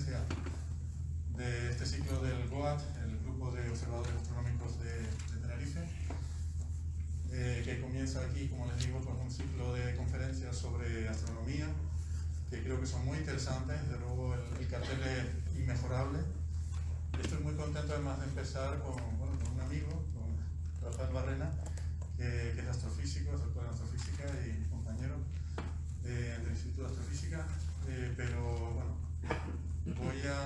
conferencia de este ciclo del GOAT, el Grupo de Observadores Astronómicos de Tenerife, que comienza aquí, como les digo, con un ciclo de conferencias sobre astronomía, que creo que son muy interesantes. Desde luego el cartel es inmejorable. Estoy muy contento además de empezar con un amigo, con Rafael Barrena, que es astrofísico, es doctor en astrofísica y compañero del Instituto de Astrofísica, pero bueno, me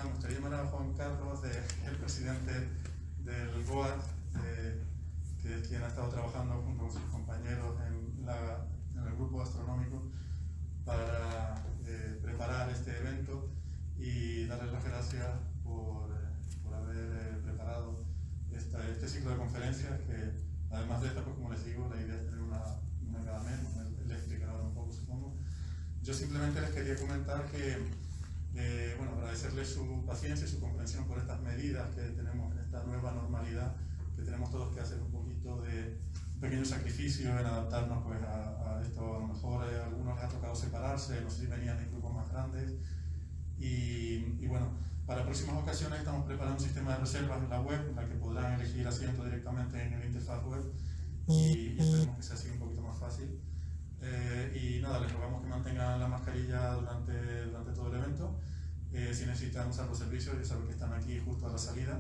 gustaría llamar a Juan Carlos, el presidente del GOAT, que es quien ha estado trabajando junto con sus compañeros en el grupo astronómico para preparar este evento, y darles las gracias por haber preparado este ciclo de conferencias, que además de esta, pues como les digo, la idea es tener una cada mes. Él les explicará un poco, supongo. Yo simplemente les quería comentar que, agradecerles su paciencia y su comprensión por estas medidas que tenemos en esta nueva normalidad, que tenemos todos que hacer un poquito de pequeño sacrificio en adaptarnos pues, a esto. A lo mejor a algunos les ha tocado separarse, no sé si venían en grupos más grandes. Y bueno, para próximas ocasiones estamos preparando un sistema de reservas en la web, en la que podrán elegir asiento directamente en el interfaz web, y esperemos que sea así un poquito más fácil. Y nada, les rogamos que mantengan la mascarilla durante todo el evento. Si necesitan usar los servicios, ya saben que están aquí justo a la salida.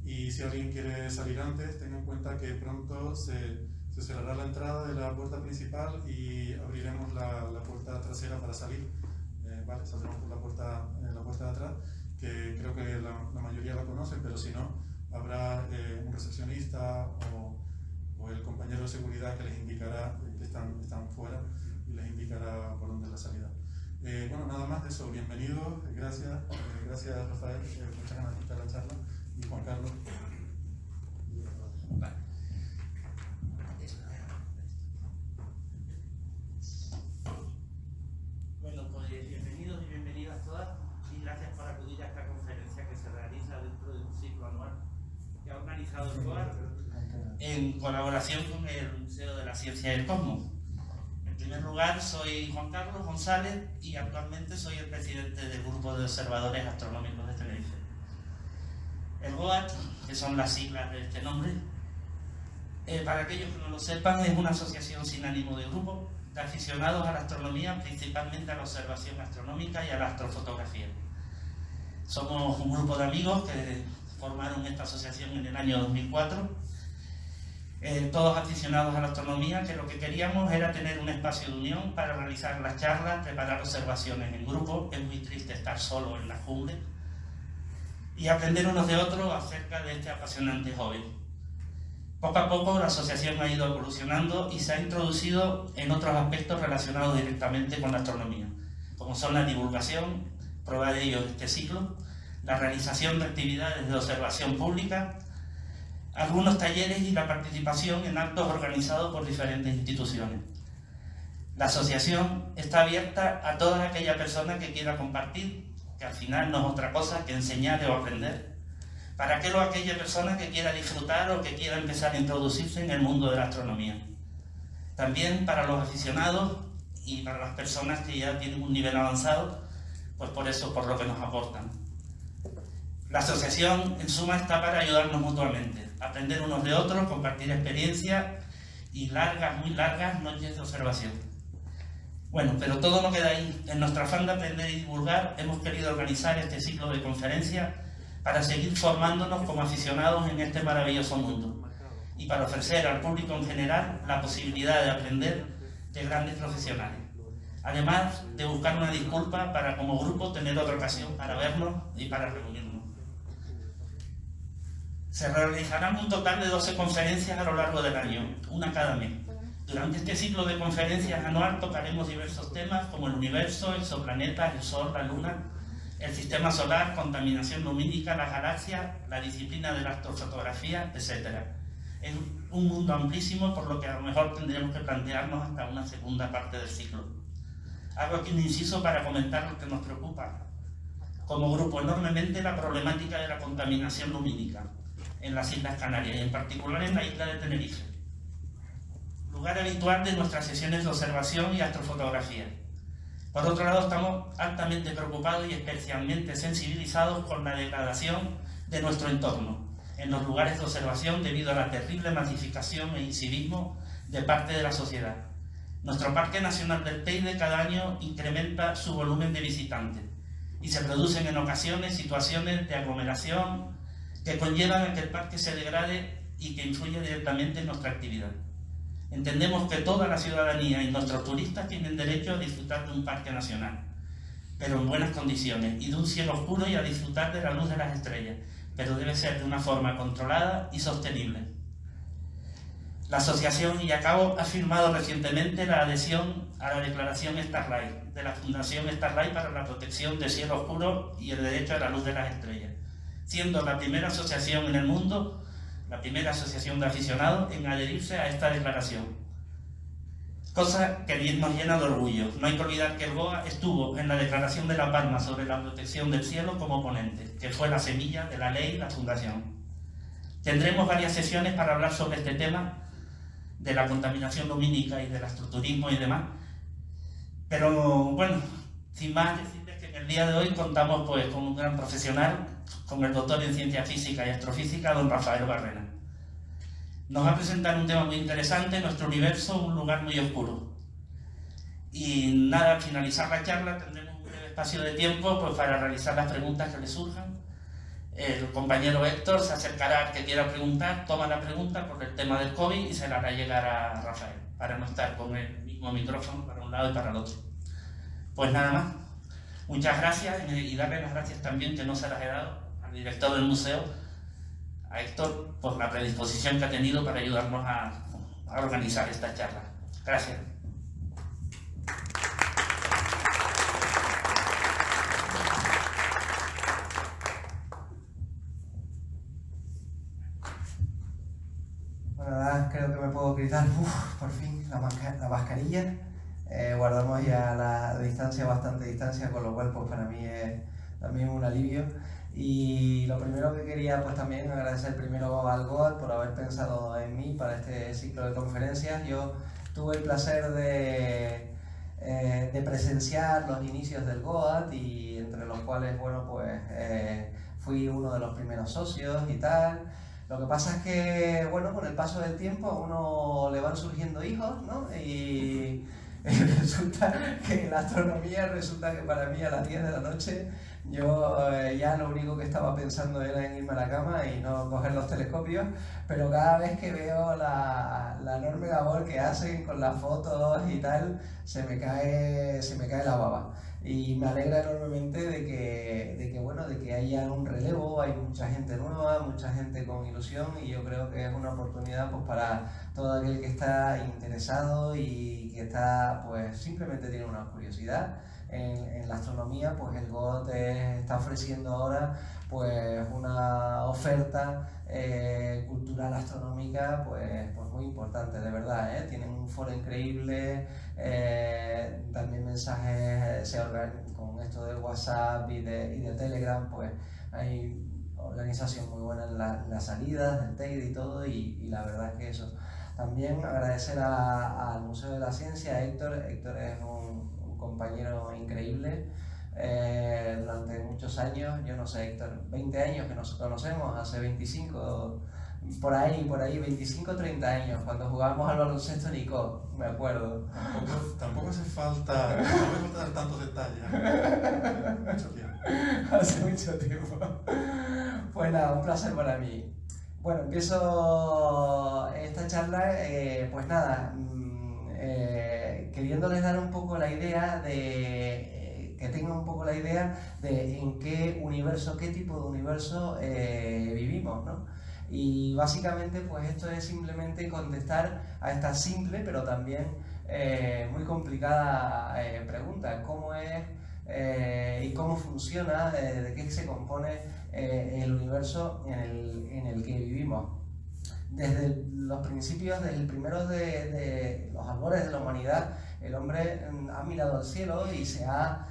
Y si alguien quiere salir antes, tengan en cuenta que pronto se cerrará la entrada de la puerta principal y abriremos la puerta trasera para salir. Saldremos por la puerta de atrás, que creo que la mayoría la conocen, pero si no, habrá un recepcionista o el compañero de seguridad que les indicará que están fuera y les indicará por dónde es la salida. Nada más de eso. Bienvenidos, gracias Rafael, muchas ganas de estar en la charla, y Juan Carlos. Bueno, pues bienvenidos y bienvenidas todas, y gracias por acudir a esta conferencia que se realiza dentro de un ciclo anual que ha organizado el GOAT en colaboración con el Museo de la Ciencia del Cosmos. En primer lugar, soy Juan Carlos González y actualmente soy el presidente del Grupo de Observadores Astronómicos de Tenerife. El GOAT, que son las siglas de este nombre, para aquellos que no lo sepan, es una asociación sin ánimo de grupo de aficionados a la astronomía, principalmente a la observación astronómica y a la astrofotografía. Somos un grupo de amigos que formaron esta asociación en el año 2004, todos aficionados a la astronomía, que lo que queríamos era tener un espacio de unión para realizar las charlas, preparar observaciones en grupo. Es muy triste estar solo en la jungla, y aprender unos de otros acerca de este apasionante hobby. Poco a poco la asociación ha ido evolucionando y se ha introducido en otros aspectos relacionados directamente con la astronomía, como son la divulgación, prueba de ello este ciclo, la realización de actividades de observación pública, algunos talleres y la participación en actos organizados por diferentes instituciones. La asociación está abierta a toda aquella persona que quiera compartir, que al final no es otra cosa que enseñar o aprender, para aquella persona que quiera disfrutar o que quiera empezar a introducirse en el mundo de la astronomía. También para los aficionados y para las personas que ya tienen un nivel avanzado, pues por lo que nos aportan. La asociación, en suma, está para ayudarnos mutuamente, aprender unos de otros, compartir experiencias y muy largas noches de observación. Bueno, pero todo no queda ahí. En nuestro afán de aprender y divulgar, hemos querido organizar este ciclo de conferencias para seguir formándonos como aficionados en este maravilloso mundo, y para ofrecer al público en general la posibilidad de aprender de grandes profesionales, además de buscar una disculpa para, como grupo, tener otra ocasión para vernos y para reunirnos. Se realizarán un total de 12 conferencias a lo largo del año, una cada mes. Durante este ciclo de conferencias anual tocaremos diversos temas como el universo, exoplanetas, el Sol, la Luna, el sistema solar, contaminación lumínica, las galaxias, la disciplina de la astrofotografía, etc. Es un mundo amplísimo, por lo que a lo mejor tendremos que plantearnos hasta una segunda parte del ciclo. Hago aquí un inciso para comentar lo que nos preocupa como grupo enormemente: la problemática de la contaminación lumínica en las Islas Canarias, y en particular en la isla de Tenerife, lugar habitual de nuestras sesiones de observación y astrofotografía. Por otro lado, estamos altamente preocupados y especialmente sensibilizados con la degradación de nuestro entorno en los lugares de observación debido a la terrible masificación e incivismo de parte de la sociedad. Nuestro Parque Nacional del Teide cada año incrementa su volumen de visitantes y se producen en ocasiones situaciones de aglomeración que conllevan a que el parque se degrade y que influye directamente en nuestra actividad. Entendemos que toda la ciudadanía y nuestros turistas tienen derecho a disfrutar de un parque nacional, pero en buenas condiciones, y de un cielo oscuro y a disfrutar de la luz de las estrellas, pero debe ser de una forma controlada y sostenible. La asociación IACAO ha firmado recientemente la adhesión a la declaración Starlight de la Fundación Starlight para la protección del cielo oscuro y el derecho a la luz de las estrellas, siendo la primera asociación en el mundo, la primera asociación de aficionados en adherirse a esta declaración. Cosa que nos llena de orgullo. No hay que olvidar que el GOA estuvo en la Declaración de La Palma sobre la protección del cielo como ponente, que fue la semilla de la ley y la fundación. Tendremos varias sesiones para hablar sobre este tema de la contaminación lumínica y del astroturismo y demás. Pero bueno, sin más decirles que en el día de hoy contamos pues con un gran profesional, con el doctor en Ciencia Física y Astrofísica, don Rafael Barrena. Nos va a presentar un tema muy interesante, nuestro universo, un lugar muy oscuro. Y nada, al finalizar la charla tendremos un breve espacio de tiempo pues, para realizar las preguntas que le surjan. El compañero Héctor se acercará al que quiera preguntar, toma la pregunta por el tema del COVID y se la hará llegar a Rafael, para no estar con el mismo micrófono para un lado y para el otro. Pues nada más. Muchas gracias y darle las gracias también, que no se las he dado, al director del museo, a Héctor, por la predisposición que ha tenido para ayudarnos a organizar esta charla. Gracias. Bueno, creo que me puedo quitar, por fin, la mascarilla. Guardamos ya la distancia, bastante distancia, con lo cual pues para mí es también un alivio. Y lo primero que quería pues también agradecer primero al GOAT por haber pensado en mí para este ciclo de conferencias. Yo tuve el placer de presenciar los inicios del GOAT, y entre los cuales, bueno, pues fui uno de los primeros socios y tal. Lo que pasa es que, bueno, con el paso del tiempo a uno le van surgiendo hijos, ¿no? Y resulta que la astronomía, resulta que para mí a las 10 de la noche yo ya lo único que estaba pensando era en irme a la cama y no coger los telescopios, pero cada vez que veo la enorme labor que hacen con las fotos y tal, se me cae la baba. Y me alegra enormemente de que haya un relevo, hay mucha gente nueva, mucha gente con ilusión, y yo creo que es una oportunidad pues para todo aquel que está interesado y que está pues simplemente tiene una curiosidad en la astronomía. Pues el GOAT está ofreciendo ahora pues una oferta cultural astronómica pues muy importante, de verdad, ¿eh? Tienen un foro increíble, también mensajes con esto del WhatsApp y de Telegram, pues hay organización muy buena en las salidas del Teide y todo, y la verdad es que eso. También agradecer al Museo de la Ciencia, a Héctor. Héctor es un compañero increíble. Durante muchos años, yo no sé, Héctor, 20 años que nos conocemos, hace 25, por ahí 25 o 30 años, cuando jugábamos al baloncesto Nico, me acuerdo. Tampoco hace falta dar tantos detalles. Mucho tiempo. Hace mucho tiempo. Pues nada, un placer para mí. Bueno, empiezo esta charla, pues nada, queriéndoles dar un poco la idea que tengan un poco la idea de en qué universo, qué tipo de universo vivimos, ¿no? Y básicamente pues esto es simplemente contestar a esta simple pero también muy complicada pregunta: ¿cómo es y cómo funciona, de qué se compone el universo en el que vivimos? Desde los principios, desde el primero de los albores de la humanidad, el hombre ha mirado al cielo y se ha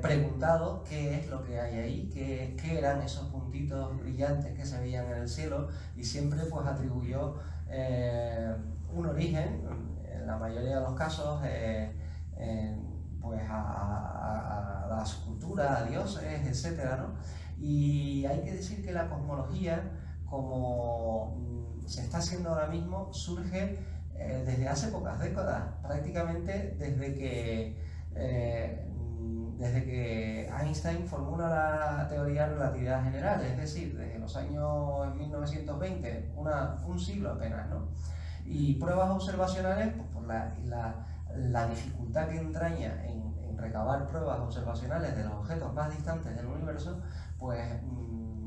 preguntado qué es lo que hay ahí, qué eran esos puntitos brillantes que se veían en el cielo, y siempre pues atribuyó un origen, en la mayoría de los casos pues a las culturas, a dioses, etcétera, ¿no? Y hay que decir que la cosmología, como se está haciendo ahora mismo, surge desde hace pocas décadas, prácticamente desde que Einstein formula la teoría de relatividad general, es decir, desde los años 1920, un siglo apenas, ¿no? Y pruebas observacionales, pues por la dificultad que entraña en recabar pruebas observacionales de los objetos más distantes del universo, pues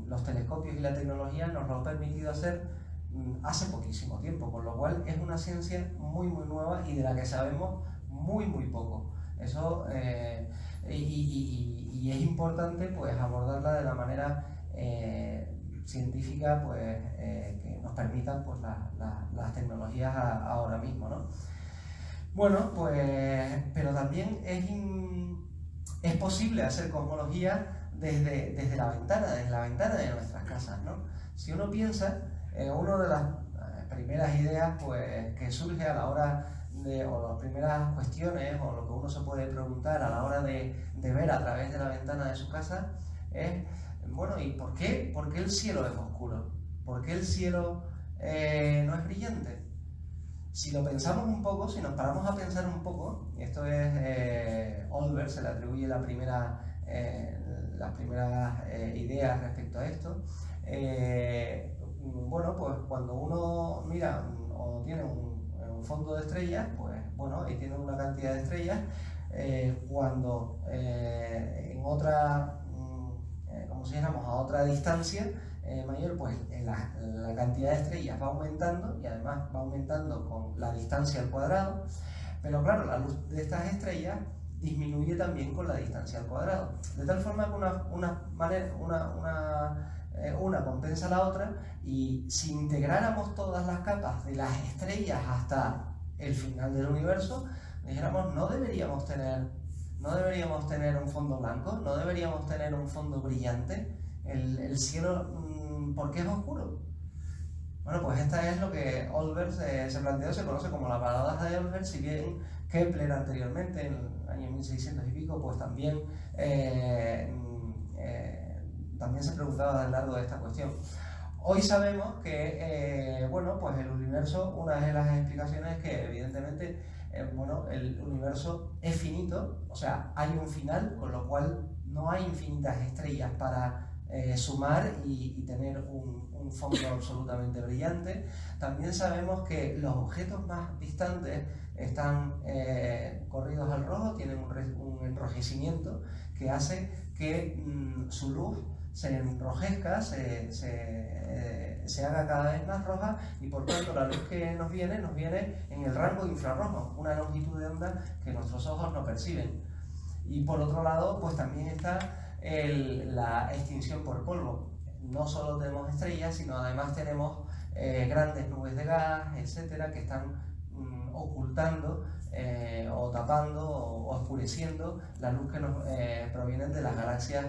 los telescopios y la tecnología nos lo han permitido hacer hace poquísimo tiempo, con lo cual es una ciencia muy nueva y de la que sabemos muy poco. Eso y es importante pues abordarla de la manera científica pues que nos permitan pues las tecnologías ahora mismo, ¿no? Bueno, pues pero también es posible hacer cosmología desde la ventana de nuestras casas, ¿no? Si uno piensa, una de las primeras ideas pues que surge a la hora o las primeras cuestiones o lo que uno se puede preguntar a la hora de ver a través de la ventana de su casa es, bueno, ¿y por qué el cielo es oscuro? ¿Por qué el cielo no es brillante? Si lo pensamos un poco, si nos paramos a pensar un poco, y esto es Olbers, se le atribuye las primeras ideas respecto a esto, bueno, pues cuando uno mira o tiene un fondo de estrellas, pues bueno, y tiene una cantidad de estrellas, cuando en otra, como si dijéramos, a otra distancia mayor, pues la cantidad de estrellas va aumentando y además va aumentando con la distancia al cuadrado, pero claro, la luz de estas estrellas disminuye también con la distancia al cuadrado, de tal forma que una compensa a la otra, y si integráramos todas las capas de las estrellas hasta el final del universo, dijéramos, no deberíamos tener un fondo blanco, no deberíamos tener un fondo brillante, el cielo, ¿por qué es oscuro? Bueno, pues esta es lo que Olbers se planteó, se conoce como la paradoja de Olbers, si bien Kepler anteriormente, en el año 1600 y pico, pues también se preguntaba a lo largo de esta cuestión. Hoy sabemos que, bueno, pues el universo, una de las explicaciones es que evidentemente, bueno, el universo es finito, o sea, hay un final, con lo cual no hay infinitas estrellas para sumar y tener un fondo absolutamente brillante. También sabemos que los objetos más distantes están corridos al rojo, tienen un enrojecimiento que hace que su luz se enrojezca, se haga cada vez más roja, y por tanto la luz que nos viene en el rango infrarrojo, una longitud de onda que nuestros ojos no perciben. Y por otro lado, pues también está la extinción por polvo. No solo tenemos estrellas, sino además tenemos grandes nubes de gas, etcétera, que están ocultando o tapando o oscureciendo la luz que nos provienen de las galaxias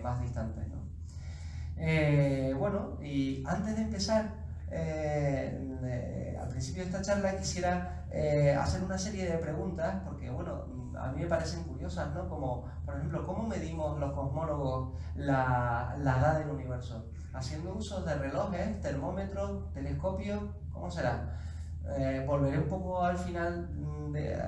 más distantes, ¿no? Bueno, y antes de empezar, al principio de esta charla quisiera hacer una serie de preguntas, porque bueno, a mí me parecen curiosas, ¿no? Como, por ejemplo, ¿cómo medimos los cosmólogos la edad del universo? ¿Haciendo uso de relojes, termómetros, telescopios? ¿Cómo será? Volveré un poco al final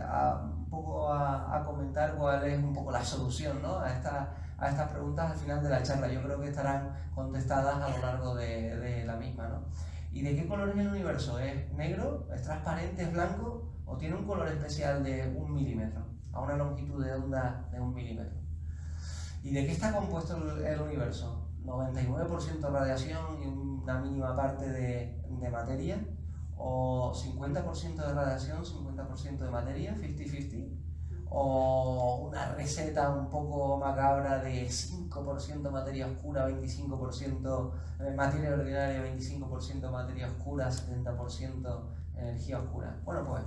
a comentar cuál es un poco la solución, ¿no? a estas preguntas al final de la charla. Yo creo que estarán contestadas a lo largo de la misma, ¿no? ¿Y de qué color es el universo? ¿Es negro? ¿Es transparente? ¿Es blanco? ¿O tiene un color especial de 1 milímetro? A una longitud de onda de 1 milímetro. ¿Y de qué está compuesto el universo? ¿99% radiación y una mínima parte de materia? ¿O 50% de radiación, 50% de materia, 50-50? ¿O una receta un poco macabra de 5% materia oscura, 25% materia ordinaria, 25% materia oscura, 70% energía oscura? Bueno, pues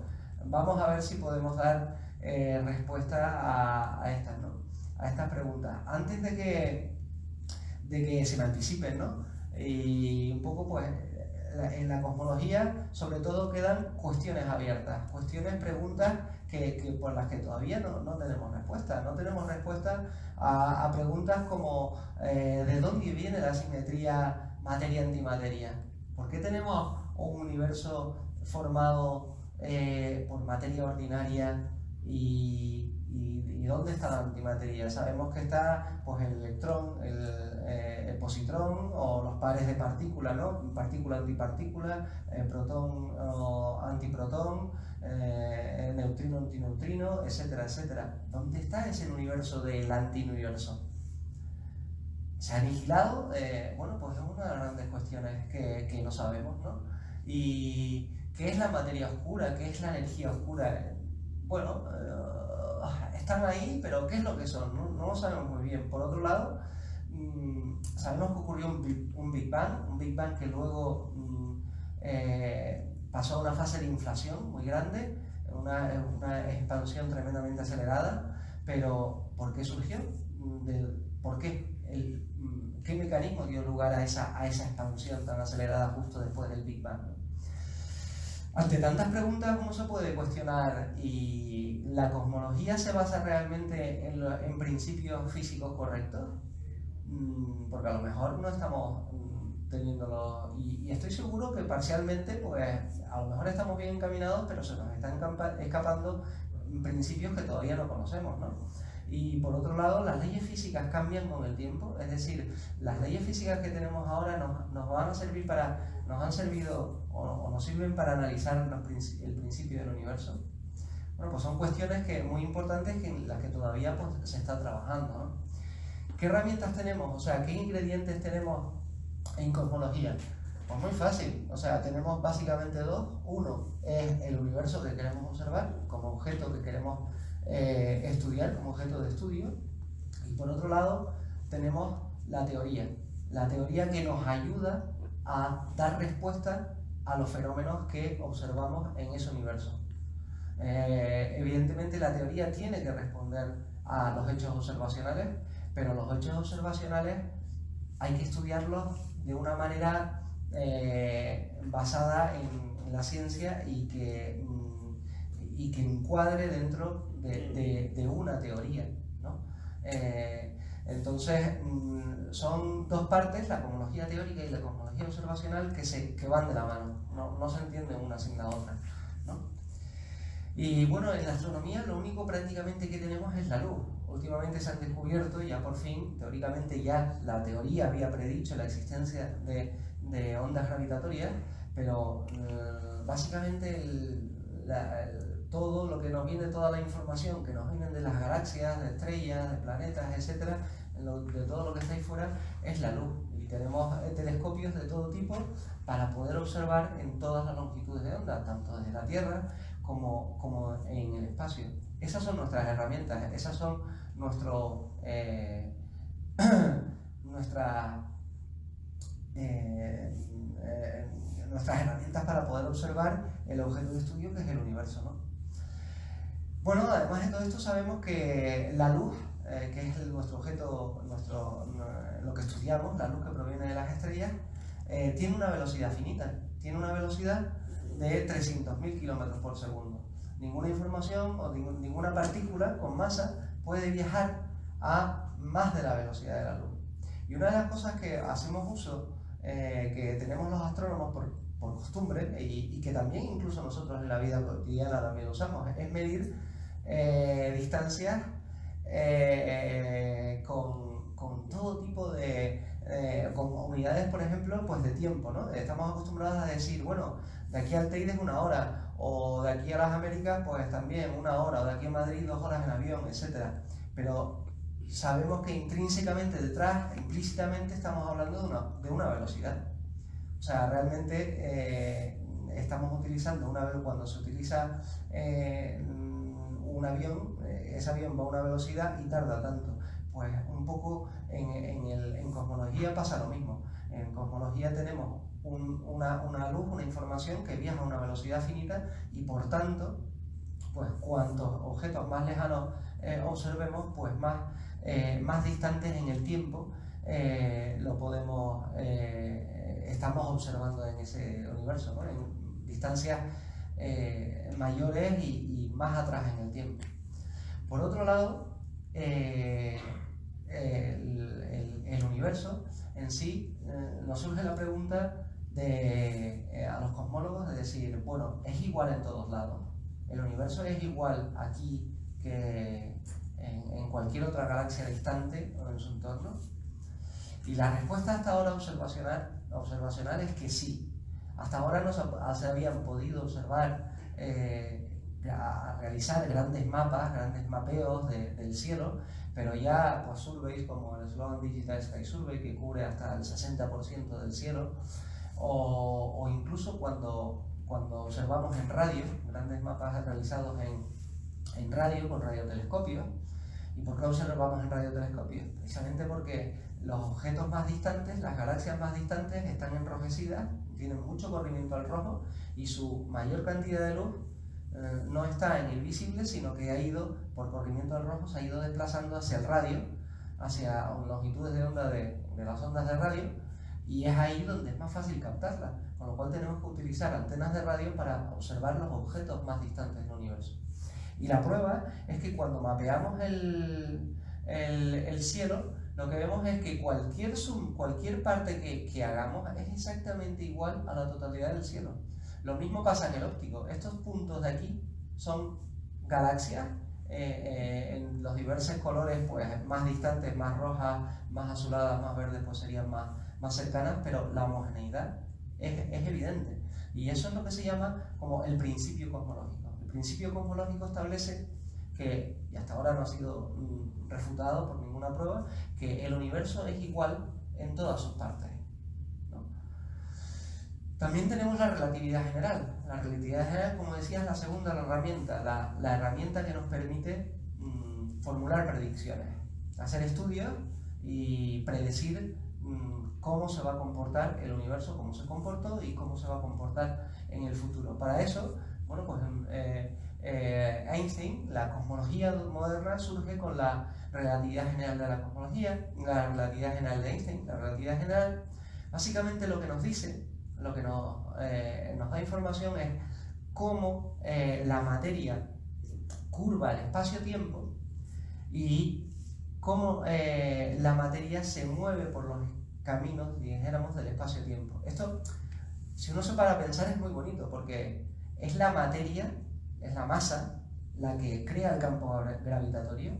vamos a ver si podemos dar respuesta a estas, ¿no? A estas preguntas. Antes de que se me anticipen, ¿no? Y un poco, pues, en la cosmología sobre todo quedan cuestiones abiertas, preguntas por las que todavía no tenemos respuesta. No tenemos respuesta a preguntas como ¿de dónde viene la simetría materia-antimateria? ¿Por qué tenemos un universo formado por materia ordinaria y dónde está la antimateria? Sabemos que está pues, el electrón, el positrón o los pares de partículas, ¿no? Partícula-antipartícula, protón-antiprotón, neutrino-antineutrino, etcétera, etcétera. ¿Dónde está ese universo del antiuniverso? ¿Se ha aniquilado? Bueno, pues es una de las grandes cuestiones que no sabemos, ¿no? ¿Y qué es la materia oscura? ¿Qué es la energía oscura? Bueno, están ahí, pero ¿qué es lo que son? No lo sabemos muy bien. Por otro lado, sabemos que ocurrió un Big Bang que luego pasó a una fase de inflación muy grande, una expansión tremendamente acelerada, pero ¿por qué surgió? ¿Por qué? ¿Qué mecanismo dio lugar a esa expansión tan acelerada justo después del Big Bang? Ante tantas preguntas, ¿cómo se puede cuestionar? ¿Y la cosmología se basa realmente en principios físicos correctos? Porque a lo mejor no estamos teniéndolo, y estoy seguro que parcialmente, pues a lo mejor estamos bien encaminados, pero se nos están escapando principios que todavía no conocemos, ¿no? Y por otro lado, las leyes físicas cambian con el tiempo, es decir, las leyes físicas que tenemos ahora nos van a servir nos han servido o nos sirven para analizar el principio del universo. Bueno, pues son cuestiones muy importantes en las que todavía pues, se está trabajando, ¿no? ¿Qué herramientas tenemos? O sea, ¿qué ingredientes tenemos en cosmología? Pues muy fácil, o sea, tenemos básicamente dos. Uno es el universo que queremos observar como objeto que queremos estudiar, como objeto de estudio, y por otro lado tenemos la teoría que nos ayuda a dar respuesta a los fenómenos que observamos en ese universo. Evidentemente la teoría tiene que responder a los hechos observacionales, pero los hechos observacionales hay que estudiarlos de una manera basada en la ciencia y que encuadre dentro de una teoría, ¿no? Entonces, son dos partes, la cosmología teórica y la cosmología observacional, que van de la mano, no se entienden una sin la otra, ¿no? Y bueno, en la astronomía lo único prácticamente que tenemos es la luz. Últimamente se han descubierto, ya por fin, teóricamente ya la teoría había predicho la existencia de ondas gravitatorias, pero básicamente todo lo que nos viene, toda la información que nos viene de las galaxias, de estrellas, de planetas, etcétera, de todo lo que está ahí fuera, es la luz. Y tenemos telescopios de todo tipo para poder observar en todas las longitudes de onda, tanto desde la Tierra como en el espacio. Esas son nuestras herramientas, esas son nuestras herramientas para poder observar el objeto de estudio que es el universo, ¿no? Bueno, además de todo esto sabemos que la luz, que es nuestro objeto, lo que estudiamos, la luz que proviene de las estrellas, tiene una velocidad finita, tiene una velocidad de 300.000 km por segundo. Ninguna información o ninguna partícula con masa puede viajar a más de la velocidad de la luz. Y una de las cosas que hacemos uso, que tenemos los astrónomos por costumbre, y que también incluso nosotros en la vida cotidiana también usamos, es medir distancias con todo tipo con unidades, por ejemplo, pues de tiempo, ¿no? Estamos acostumbrados a decir, bueno, de aquí al Teide es 1 hora, o de aquí a las Américas, pues también 1 hora, o de aquí a Madrid 2 horas en avión, etc. Pero sabemos que intrínsecamente detrás, implícitamente, estamos hablando de una velocidad. O sea, realmente estamos utilizando cuando se utiliza un avión, ese avión va a una velocidad y tarda tanto. Pues un poco en cosmología pasa lo mismo. En cosmología tenemos una luz, una información que viaja a una velocidad finita y por tanto, pues cuantos objetos más lejanos observemos, pues más distantes en el tiempo estamos observando en ese universo, ¿no? En distancias mayores y más atrás en el tiempo. Por otro lado, el universo en sí, nos surge la pregunta a los cosmólogos de decir, bueno, ¿es igual en todos lados? ¿El universo es igual aquí que en cualquier otra galaxia distante o en su entorno? Y la respuesta hasta ahora observacional es que sí. Hasta ahora no se habían podido observar, realizar grandes mapas, grandes mapeos del cielo, pero ya pues, surveys como el Sloan Digital Sky Survey, que cubre hasta el 60% del cielo, o incluso cuando observamos en radio, grandes mapas realizados en radio con radiotelescopios. ¿Y por qué observamos en radiotelescopios? Precisamente porque los objetos más distantes, las galaxias más distantes, están enrojecidas, tienen mucho corrimiento al rojo y su mayor cantidad de luz no está en el visible, sino que ha ido, por corrimiento al rojo, se ha ido desplazando hacia el radio, hacia longitudes de onda de las ondas de radio, y es ahí donde es más fácil captarla, con lo cual tenemos que utilizar antenas de radio para observar los objetos más distantes del universo. Y la prueba es que cuando mapeamos el cielo, lo que vemos es que cualquier parte que hagamos es exactamente igual a la totalidad del cielo. Lo mismo pasa en el óptico. Estos puntos de aquí son galaxias en los diversos colores, pues más distantes, más rojas, más azuladas, más verdes, pues serían más cercanas, pero la homogeneidad es evidente. Y eso es lo que se llama como el principio cosmológico. El principio cosmológico establece que, y hasta ahora no ha sido refutado por ninguna prueba, que el universo es igual en todas sus partes, ¿no? También tenemos la relatividad general. La relatividad general, como decía, es la segunda herramienta, la herramienta que nos permite formular predicciones, hacer estudios y predecir cómo se va a comportar el universo, cómo se comportó y cómo se va a comportar en el futuro. Para eso, bueno, pues Einstein, la cosmología moderna surge con la relatividad general de la cosmología, la relatividad general de Einstein. La relatividad general básicamente lo que nos dice, lo que nos da información es cómo la materia curva el espacio-tiempo y cómo la materia se mueve por los caminos, dijéramos, del espacio-tiempo. Esto, si uno se para a pensar, es muy bonito porque es la materia, es la masa, la que crea el campo gravitatorio,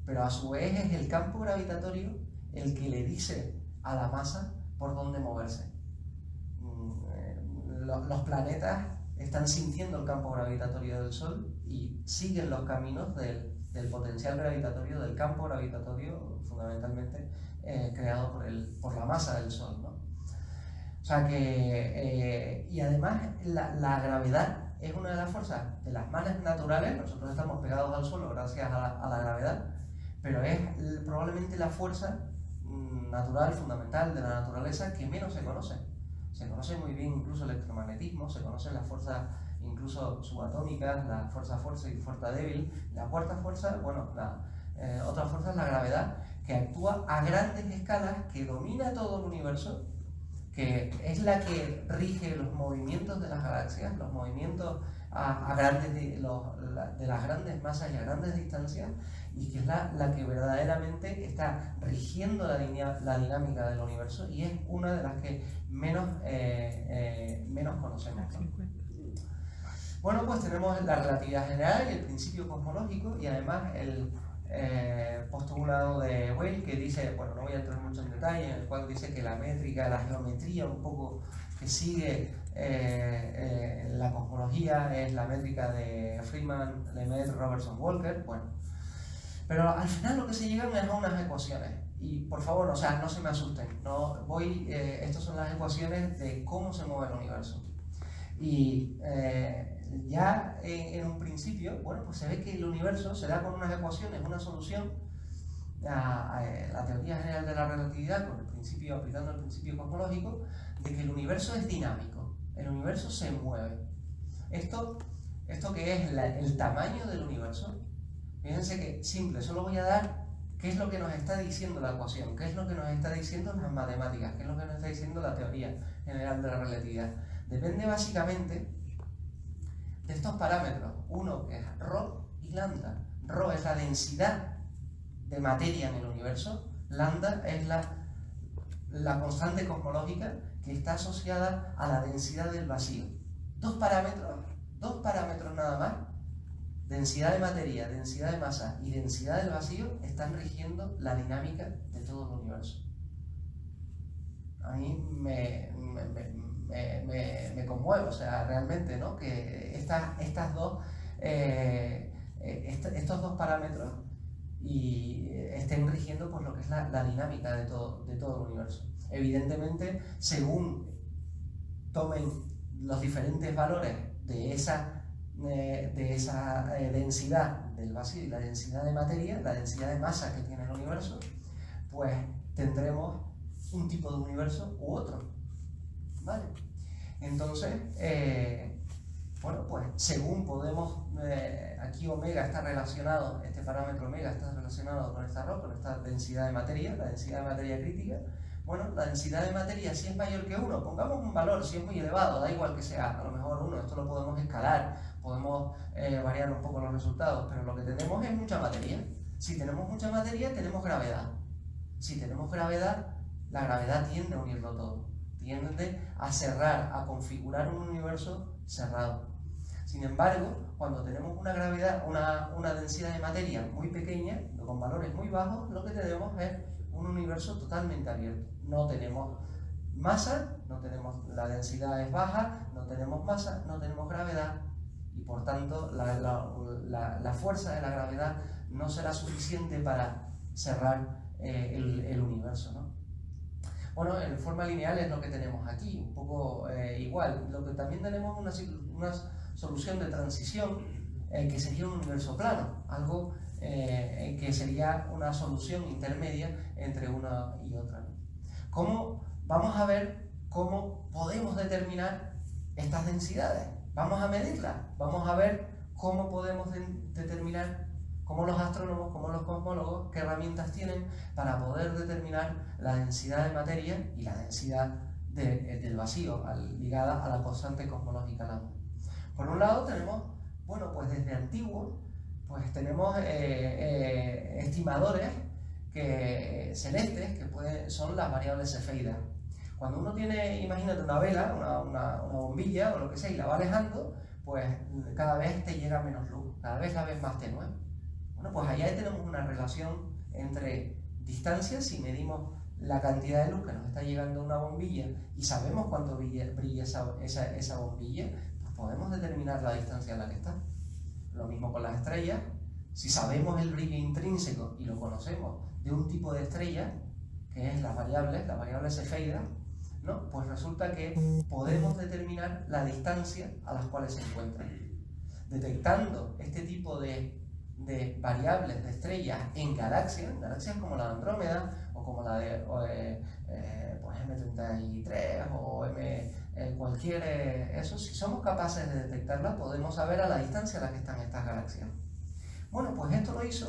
pero a su vez es el campo gravitatorio el que le dice a la masa por dónde moverse. Los planetas están sintiendo el campo gravitatorio del Sol y siguen los caminos del potencial gravitatorio, del campo gravitatorio, fundamentalmente creado por la masa del Sol, ¿no? O sea que, y además la gravedad es una de las fuerzas de las más naturales. Nosotros estamos pegados al suelo gracias a la gravedad, pero es probablemente la fuerza natural, fundamental de la naturaleza que menos se conoce. Se conoce muy bien incluso el electromagnetismo, se conocen las fuerzas incluso subatómicas, la fuerza y fuerza débil. La cuarta fuerza, bueno, otra fuerza es la gravedad, que actúa a grandes escalas, que domina todo el universo, que es la que rige los movimientos de las galaxias, los movimientos de las grandes masas y a grandes distancias, y que es la que verdaderamente está rigiendo la dinámica del universo, y es una de las que menos conocemos, ¿no? Bueno, pues tenemos la relatividad general y el principio cosmológico, y además el postulado de Weyl, que dice, bueno, no voy a entrar mucho en detalle, en el cual dice que la métrica, la geometría un poco que sigue la cosmología es la métrica de Freeman, Lemaitre, Robertson, Walker. Bueno, pero al final lo que se llegan es a unas ecuaciones, y por favor, o sea, no se me asusten, estas son las ecuaciones de cómo se mueve el universo. Y ya en un principio, bueno, pues se ve que el universo se da con unas ecuaciones, una solución a la teoría general de la relatividad, con el principio, aplicando el principio cosmológico, de que el universo es dinámico, el universo se mueve. Esto que es el tamaño del universo, fíjense que simple, solo voy a dar ¿Qué es lo que nos está diciendo la ecuación? ¿Qué es lo que nos está diciendo las matemáticas? ¿Qué es lo que nos está diciendo la teoría general de la relatividad? Depende básicamente de estos parámetros. Uno que es ρ y lambda. ρ es la densidad de materia en el universo. Lambda es la constante cosmológica que está asociada a la densidad del vacío. Dos parámetros nada más. Densidad de materia, densidad de masa y densidad del vacío están rigiendo la dinámica de todo el universo. A mí me conmueve, o sea, realmente, ¿no? Que estos dos parámetros estén rigiendo pues, lo que es la dinámica de todo el universo. Evidentemente, según tomen los diferentes valores de esa densidad del vacío y la densidad de materia, la densidad de masa que tiene el universo, pues tendremos un tipo de universo u otro, ¿vale? Entonces, bueno, pues según podemos, aquí omega está relacionado, este parámetro omega está relacionado con esta ρ, con esta densidad de materia, la densidad de materia crítica. Bueno, la densidad de materia, si es mayor que 1, pongamos un valor, si es muy elevado, da igual que sea, a lo mejor 1, esto lo podemos escalar, podemos variar un poco los resultados, pero lo que tenemos es mucha materia. Si tenemos mucha materia, tenemos gravedad. Si tenemos gravedad, la gravedad tiende a unirlo todo, tiende a cerrar, a configurar un universo cerrado. Sin embargo, cuando tenemos una gravedad, una densidad de materia muy pequeña, con valores muy bajos, lo que tenemos es un universo totalmente abierto. No tenemos masa, la densidad es baja, no tenemos masa, no tenemos gravedad y por tanto la fuerza de la gravedad no será suficiente para cerrar el universo, ¿no? Bueno, en forma lineal es lo que tenemos aquí, un poco igual. Lo que también tenemos una solución de transición que sería un universo plano, algo que sería una solución intermedia entre una y otra, ¿no? Vamos a ver cómo podemos determinar estas densidades. Vamos a medirlas, vamos a ver cómo podemos determinar, cómo los astrónomos, cómo los cosmólogos, qué herramientas tienen para poder determinar la densidad de materia y la densidad del vacío, ligada a la constante cosmológica lambda. Por un lado tenemos, bueno, pues desde antiguo, pues tenemos estimadores celestes que son las variables cefeidas. Cuando uno tiene, imagínate una vela, una bombilla o lo que sea, y la va alejando, pues cada vez te llega menos luz, cada vez la ves más tenue. Bueno, pues allá tenemos una relación entre distancias. Si medimos la cantidad de luz que nos está llegando a una bombilla y sabemos cuánto brilla esa bombilla, pues podemos determinar la distancia a la que está. Lo mismo con las estrellas. Si sabemos el brillo intrínseco y lo conocemos de un tipo de estrella, que es la variable cefeida, ¿no? Pues resulta que podemos determinar la distancia a las cuales se encuentran. Detectando este tipo de variables de estrellas en galaxias como la de Andrómeda o como la de pues M33 o cualquier eso, si somos capaces de detectarla, podemos saber a la distancia a la que están estas galaxias. Bueno, pues esto lo hizo,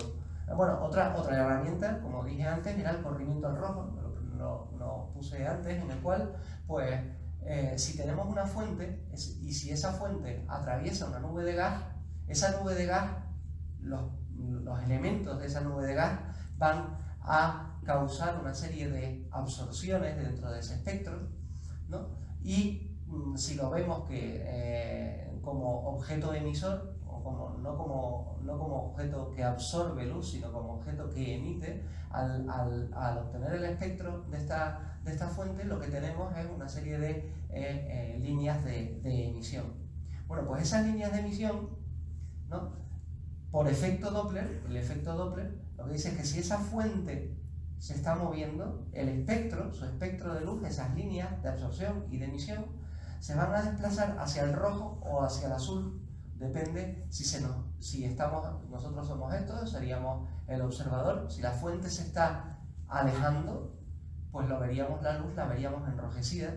bueno, otra herramienta, como dije antes, era el corrimiento al rojo, lo puse antes, en el cual, pues, si tenemos una fuente y si esa fuente atraviesa una nube de gas, esa nube de gas, los elementos de esa nube de gas van a causar una serie de absorciones dentro de ese espectro, ¿no? Y si lo vemos que como objeto emisor, o no como objeto que absorbe luz, sino como objeto que emite, al obtener el espectro de esta fuente, lo que tenemos es una serie de líneas de emisión. Bueno, pues esas líneas de emisión, ¿no? Por efecto Doppler, el efecto Doppler lo que dice es que si esa fuente se está moviendo, el espectro, su espectro de luz, esas líneas de absorción y de emisión, se van a desplazar hacia el rojo o hacia el azul. Depende si nosotros somos estos, seríamos el observador. Si la fuente se está alejando, pues la luz la veríamos enrojecida,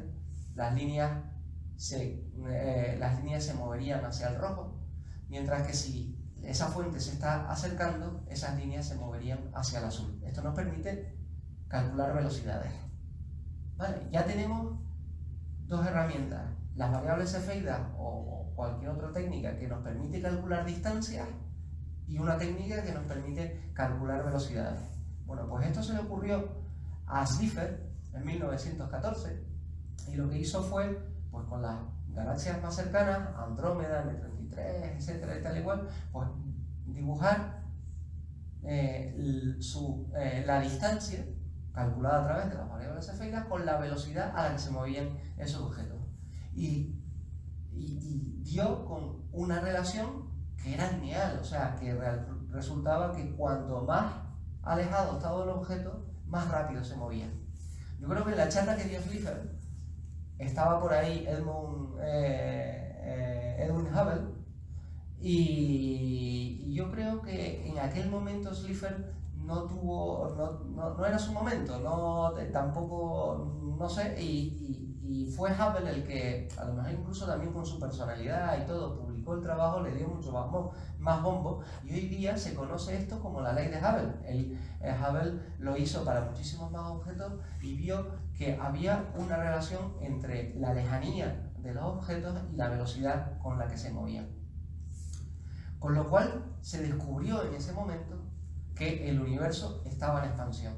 las líneas se moverían hacia el rojo, mientras que si esa fuente se está acercando, esas líneas se moverían hacia el azul. Esto nos permite calcular velocidades. ¿Vale? Ya tenemos dos herramientas, las variables cefeidas o cualquier otra técnica que nos permite calcular distancias y una técnica que nos permite calcular velocidades. Bueno, pues esto se le ocurrió a Slipher en 1914 y lo que hizo fue, pues con las galaxias más cercanas, Andrómeda, M33, etcétera, y tal y cual, pues dibujar la distancia calculada a través de las variables cefeidas con la velocidad a la que se movían esos objetos. Y dio con una relación que era lineal, o sea, que resultaba que cuanto más alejado estaba el objeto, más rápido se movía. Yo creo que en la charla que dio Slipher estaba por ahí Edwin Hubble, y yo creo que en aquel momento Slipher no era su momento, tampoco, no sé, y fue Hubble el que, a lo mejor incluso también con su personalidad y todo, publicó el trabajo, le dio mucho más bombo, y hoy día se conoce esto como la ley de Hubble. Hubble lo hizo para muchísimos más objetos y vio que había una relación entre la lejanía de los objetos y la velocidad con la que se movían. Con lo cual se descubrió en ese momento que el universo estaba en expansión.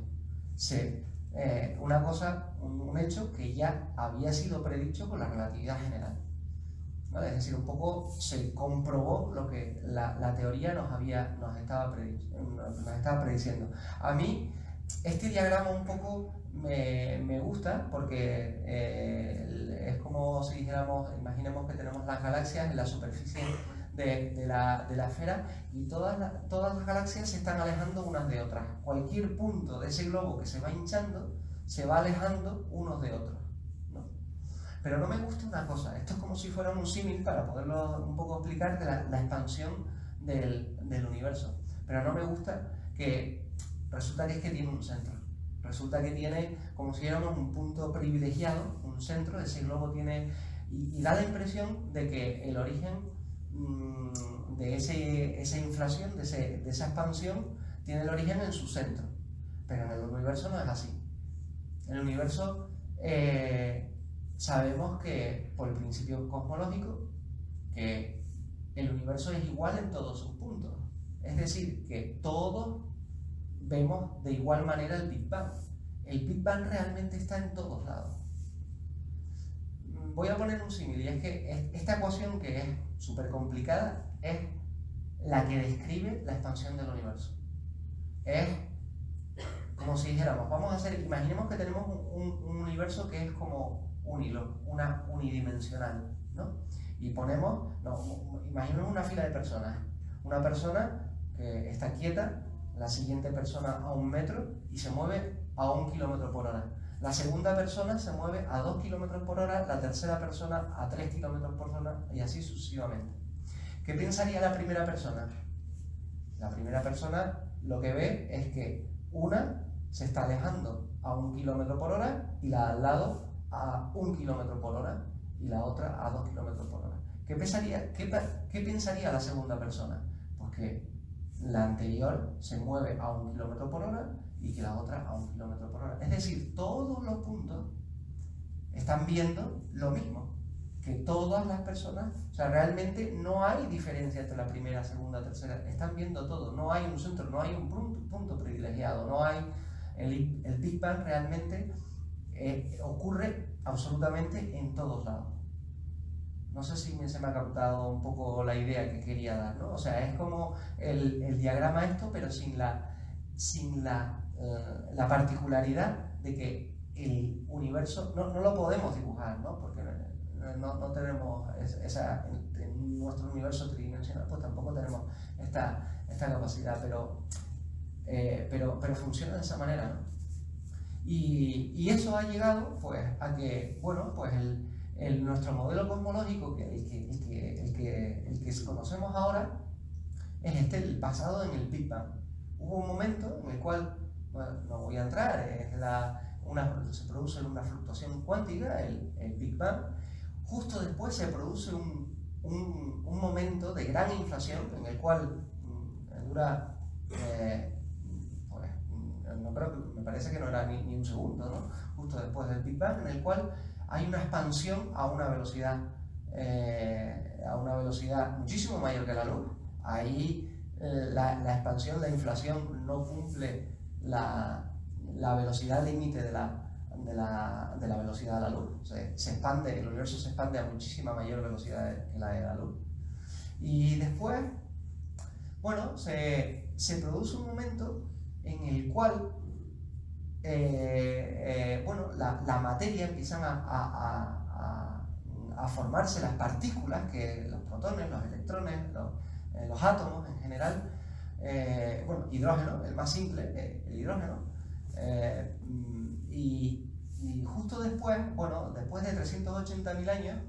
Un hecho que ya había sido predicho con la relatividad general. ¿Vale? Es decir, un poco se comprobó lo que la teoría nos estaba prediciendo. A mí este diagrama un poco me gusta porque es como si dijéramos, imaginemos que tenemos las galaxias en la superficie de la esfera y todas las galaxias se están alejando unas de otras. Cualquier punto de ese globo que se va hinchando se va alejando unos de otros, ¿no? Pero no me gusta una cosa, esto es como si fuera un símil para poderlo un poco explicar de la expansión del universo, pero no me gusta que resulta que es que tiene un centro, resulta que tiene como si fuéramos un punto privilegiado, un centro, ese globo tiene, y da la impresión de que el origen de esa inflación, de esa expansión, tiene el origen en su centro, pero en el universo no es así. En el universo sabemos que, por el principio cosmológico, que el universo es igual en todos sus puntos. Es decir, que todos vemos de igual manera el Big Bang. El Big Bang realmente está en todos lados. Voy a poner un símil, y es que esta ecuación, que es súper complicada, es la que describe la expansión del universo. Es como si dijéramos, imaginemos que tenemos un universo que es como un hilo, una unidimensional, ¿no? Y imaginemos una fila de personas. Una persona que está quieta, la siguiente persona a 1 metro y se mueve a 1 kilómetro por hora. La segunda persona se mueve a 2 kilómetros por hora, la tercera persona a 3 kilómetros por hora y así sucesivamente. ¿Qué pensaría la primera persona? La primera persona lo que ve es que una se está alejando a 1 kilómetro por hora y la al lado a 1 kilómetro por hora y la otra a 2 kilómetros por hora. ¿Qué pensaría la segunda persona? Pues que la anterior se mueve a 1 kilómetro por hora y que la otra a 1 kilómetro por hora. Es decir, todos los puntos están viendo lo mismo, que todas las personas, o sea, realmente no hay diferencia entre la primera, segunda, tercera, están viendo todo, no hay un centro, no hay un punto privilegiado, no hay el Big Bang realmente ocurre absolutamente en todos lados. No sé si se me ha captado un poco la idea que quería dar, ¿no? O sea, es como el diagrama esto, pero sin la particularidad de que el universo no lo podemos dibujar, ¿no? Porque no tenemos en nuestro universo tridimensional, pues tampoco tenemos esta capacidad, pero funciona de esa manera, ¿no? Y eso ha llegado pues a que, bueno, pues nuestro modelo cosmológico, el que conocemos ahora, es el basado en el Big Bang. Hubo un momento en el cual, bueno, no voy a entrar, se produce una fluctuación cuántica, el Big Bang. Justo después se produce un momento de gran inflación en el cual dura, pues, no creo, me parece que no era ni un segundo, ¿no? Justo después del Big Bang, en el cual hay una expansión a una velocidad muchísimo mayor que la luz. Ahí la expansión, la inflación no cumple la velocidad límite de la velocidad de la luz. Se expande, el universo se expande a muchísima mayor velocidad que la de la luz. Y después, bueno, se produce un momento en el cual bueno, la materia empiezan a formarse las partículas, que los protones, los electrones, los átomos en general, bueno, hidrógeno, el más simple, el hidrógeno, y justo después, bueno, después de 380.000 años,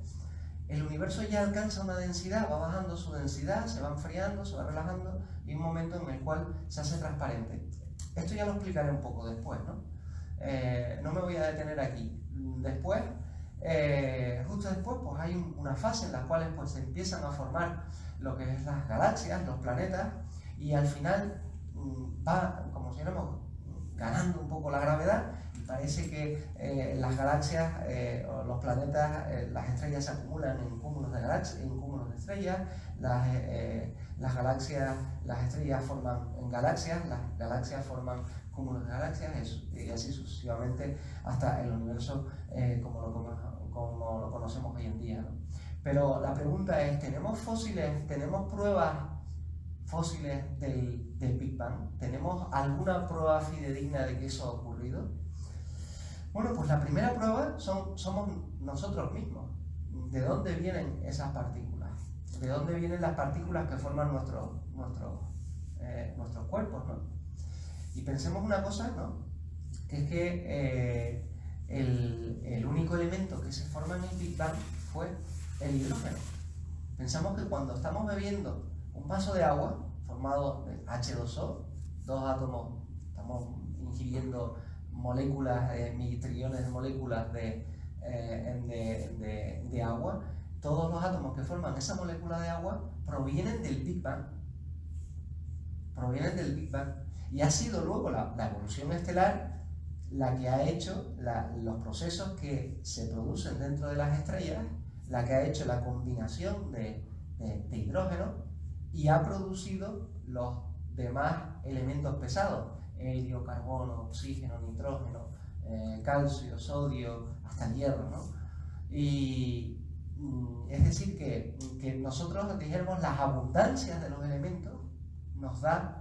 el universo ya alcanza una densidad, va bajando su densidad, se va enfriando, se va relajando, y un momento en el cual se hace transparente. Esto ya lo explicaré un poco después, ¿no? No me voy a detener aquí. Después, justo después, pues hay una fase en la cual pues, se empiezan a formar lo que es las galaxias, los planetas, y al final va, como si dijéramos, ganando un poco la gravedad, y parece que las galaxias, o los planetas, las estrellas se acumulan en cúmulos de galaxias, en cúmulos de estrellas, las galaxias, las estrellas forman en galaxias, las galaxias forman cúmulos de galaxias, y así sucesivamente hasta el universo como lo conocemos hoy en día, ¿no? Pero la pregunta es, ¿tenemos fósiles, tenemos pruebas fósiles del Big Bang? ¿Tenemos alguna prueba fidedigna de que eso ha ocurrido? Bueno, pues la primera prueba somos nosotros mismos. ¿De dónde vienen esas partículas? ¿De dónde vienen las partículas que forman nuestros cuerpos, ¿no? Y pensemos una cosa, ¿no? Que es que el único elemento que se forma en el Big Bang fue el hidrógeno. Pensamos que cuando estamos bebiendo un vaso de agua formado de H2O, dos átomos, estamos ingiriendo moléculas, militrillones de moléculas de agua, todos los átomos que forman esa molécula de agua provienen del Big Bang. Provienen del Big Bang. Y ha sido luego la evolución estelar la que ha hecho los procesos que se producen dentro de las estrellas, la que ha hecho la combinación de hidrógeno y ha producido los demás elementos pesados, helio, carbono, oxígeno, nitrógeno, calcio, sodio, hasta el hierro, ¿no? Y es decir que nosotros dijéramos las abundancias de los elementos nos da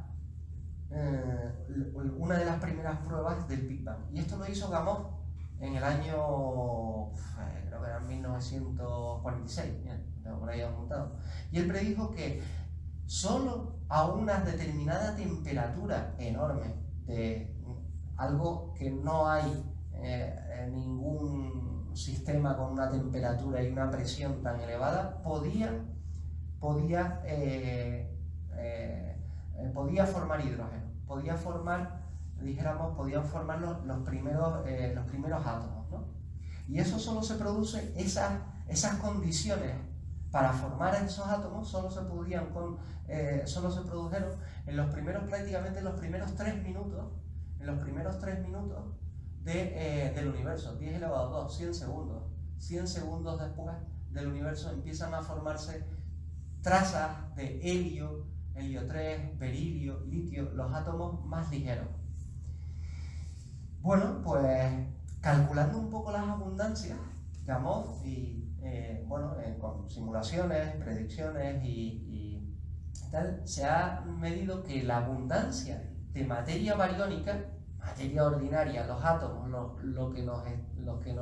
una de las primeras pruebas del Big Bang. Y esto lo hizo Gamow en el año, creo que era en 1946, por ahí apuntado. Y él predijo que solo a una determinada temperatura enorme, de algo que no hay ningún sistema con una temperatura y una presión tan elevada, podía formar hidrógeno, podían formar los primeros átomos, ¿no? Y eso solo se produce, esas condiciones para formar esos átomos solo se produjeron prácticamente en los primeros 3 minutos, del universo, 10 elevado a 2, 100 segundos. 100 segundos después del universo empiezan a formarse trazas de helio, helio 3, berilio, litio, los átomos más ligeros. Bueno, pues calculando un poco las abundancias, Gamow con simulaciones, predicciones y tal, se ha medido que la abundancia de materia bariónica, materia ordinaria, los átomos, lo que nos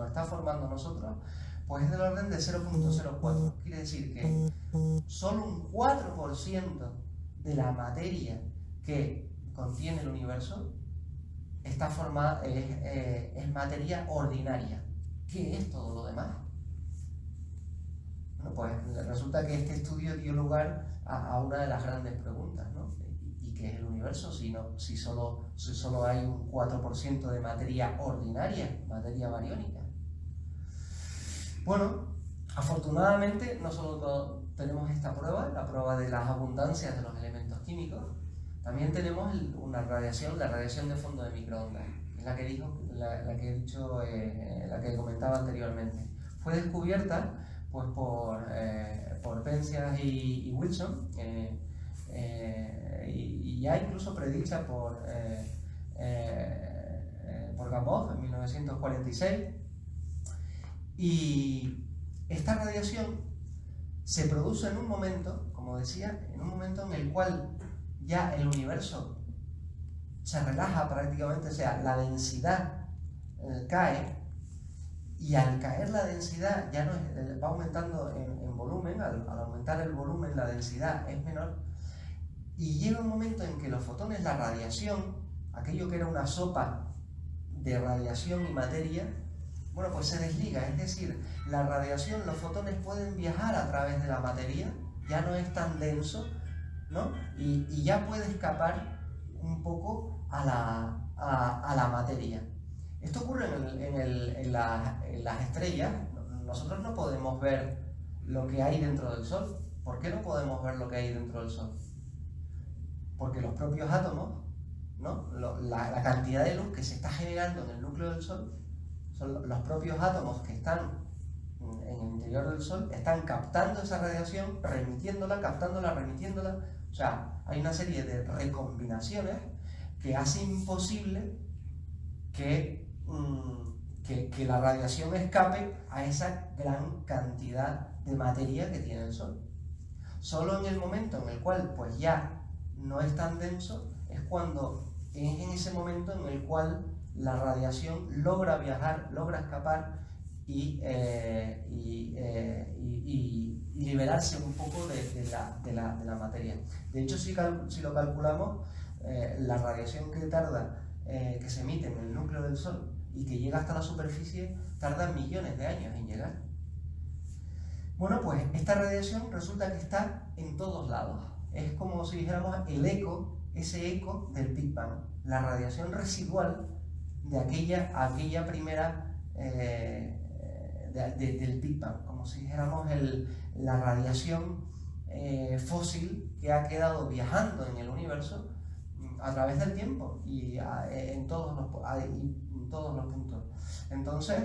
está formando nosotros, pues es del orden de 0.04. Quiere decir que solo un 4% de la materia que contiene el universo está formada, es materia ordinaria. ¿Qué es todo lo demás? Bueno, pues resulta que este estudio dio lugar a una de las grandes preguntas, ¿no? ¿Y qué es el universo si solo hay un 4% de materia ordinaria, materia bariónica? Bueno, afortunadamente no solo tenemos esta prueba, la prueba de las abundancias de los elementos químicos, También tenemos una radiación, la radiación de fondo de microondas, es la que la que comentaba anteriormente. Fue descubierta pues, por Penzias y Wilson, y ya incluso predicha por Gamow en 1946. Y esta radiación se produce en un momento, como decía, en un momento en el cual ya el universo se relaja prácticamente, o sea, la densidad cae, y al caer la densidad ya no va aumentando en volumen, al aumentar el volumen la densidad es menor, y llega un momento en que los fotones, la radiación, aquello que era una sopa de radiación y materia, bueno, pues se desliga, es decir, la radiación, los fotones pueden viajar a través de la materia, ya no es tan denso, ¿no? Y ya puede escapar un poco a la materia. Esto ocurre en las estrellas. Nosotros no podemos ver lo que hay dentro del Sol. ¿Por qué no podemos ver lo que hay dentro del Sol? Porque los propios átomos, ¿no? La cantidad de luz que se está generando en el núcleo del Sol, son los propios átomos que están en el interior del Sol, están captando esa radiación, remitiéndola, captándola, remitiéndola. O sea, hay una serie de recombinaciones que hacen imposible que la radiación escape a esa gran cantidad de materia que tiene el Sol. Solo en el momento en el cual pues ya no es tan denso, es en ese momento en el cual la radiación logra viajar, logra escapar y liberarse un poco de la materia. De hecho, si lo calculamos, la radiación que se emite en el núcleo del Sol y que llega hasta la superficie tarda millones de años en llegar. Bueno, pues esta radiación resulta que está en todos lados. Es como si dijéramos ese eco del Big Bang, la radiación residual de aquella primera del Big Bang, como si dijéramos la radiación fósil que ha quedado viajando en el universo a través del tiempo y en todos los puntos. Entonces,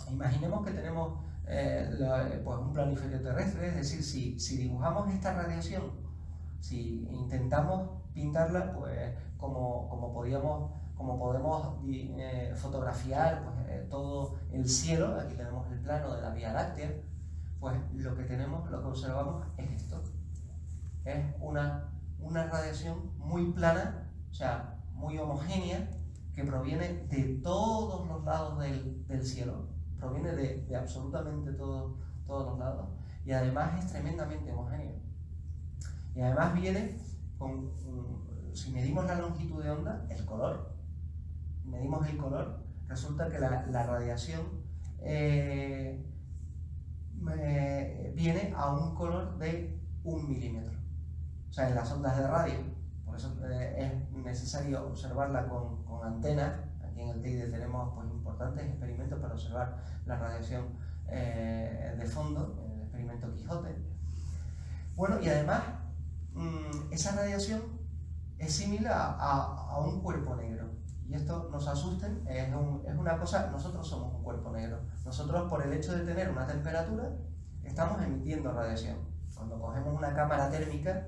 imaginemos que tenemos pues un planisferio terrestre, es decir, si dibujamos esta radiación, si intentamos pintarla, pues como podemos fotografiar pues, todo el cielo, aquí tenemos el plano de la Vía Láctea, pues lo que observamos es esto, es una radiación muy plana, o sea, muy homogénea, que proviene de todos los lados del cielo, proviene de absolutamente todos los lados, y además es tremendamente homogéneo. Y además viene si medimos la longitud de onda, medimos el color, resulta que la radiación viene a un color de 1 milímetro. O sea, en las ondas de radio. Por eso es necesario observarla con antenas. Aquí en el TEIDE tenemos pues, importantes experimentos para observar la radiación de fondo, el experimento Quijote. Bueno, y además, esa radiación es similar a un cuerpo negro. Y esto nos asusten, es una cosa, nosotros somos un cuerpo negro. Nosotros, por el hecho de tener una temperatura, estamos emitiendo radiación. Cuando cogemos una cámara térmica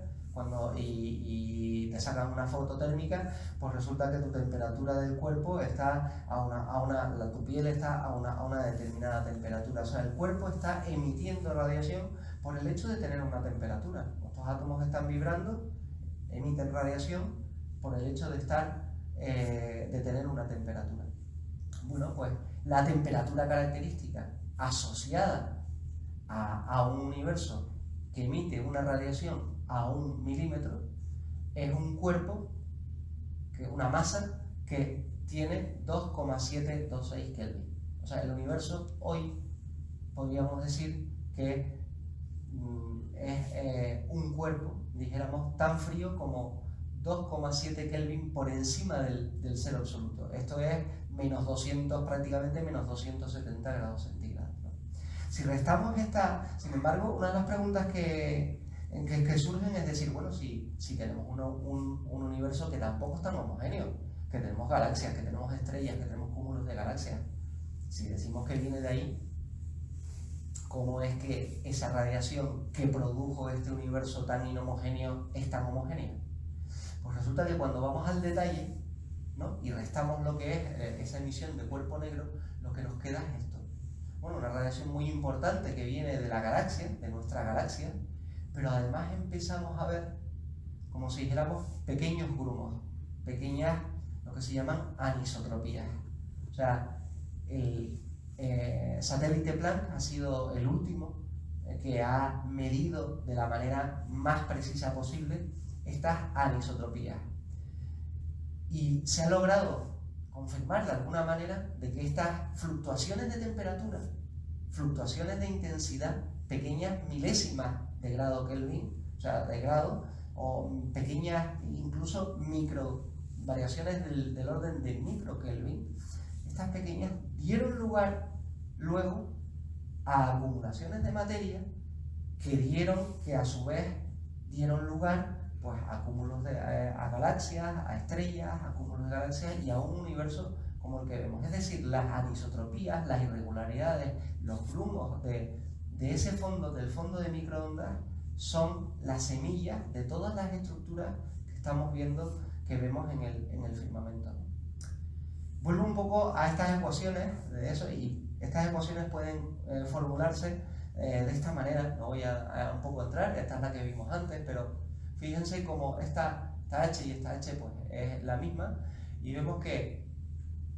y te sacan una foto térmica, pues resulta que tu temperatura del cuerpo está tu piel está a una determinada temperatura. O sea, el cuerpo está emitiendo radiación por el hecho de tener una temperatura. Nuestros átomos están vibrando, emiten radiación por el hecho de tener una temperatura. Bueno, pues la temperatura característica asociada a un universo que emite una radiación a 1 milímetro es un cuerpo, una masa que tiene 2,726 Kelvin. O sea, el universo hoy podríamos decir que es un cuerpo, dijéramos, tan frío como 2,7 Kelvin por encima del cero absoluto. Esto es prácticamente menos 270 grados centígrados, ¿no? Si restamos sin embargo, una de las preguntas que que surgen, es decir, bueno, si tenemos un universo que tampoco es tan homogéneo, que tenemos galaxias, que tenemos estrellas, que tenemos cúmulos de galaxias, si decimos que viene de ahí, ¿cómo es que esa radiación que produjo este universo tan inhomogéneo es tan homogénea? Pues resulta que cuando vamos al detalle, ¿no?, y restamos lo que es esa emisión de cuerpo negro, lo que nos queda es esto. Bueno, una radiación muy importante que viene de la galaxia, de nuestra galaxia, pero además empezamos a ver, como si dijéramos, pequeños grumos, pequeñas, lo que se llaman anisotropías. O sea, el satélite Planck ha sido el último que ha medido de la manera más precisa posible estas anisotropías. Y se ha logrado confirmar de alguna manera de que estas fluctuaciones de temperatura, fluctuaciones de intensidad, pequeñas milésimas de grado Kelvin, o sea, de grado, o pequeñas incluso micro variaciones del orden de micro Kelvin, estas pequeñas dieron lugar luego a acumulaciones de materia que a su vez dieron lugar pues a cúmulos a galaxias, a estrellas, a cúmulos de galaxias y a un universo como el que vemos. Es decir, las anisotropías, las irregularidades, los grumos de ese fondo, del fondo de microondas, son las semillas de todas las estructuras que estamos viendo, que vemos en el firmamento. Vuelvo un poco a estas ecuaciones de eso, y estas ecuaciones pueden formularse de esta manera. No voy a un poco entrar, esta es la que vimos antes, pero fíjense cómo esta H y esta H pues, es la misma, y vemos que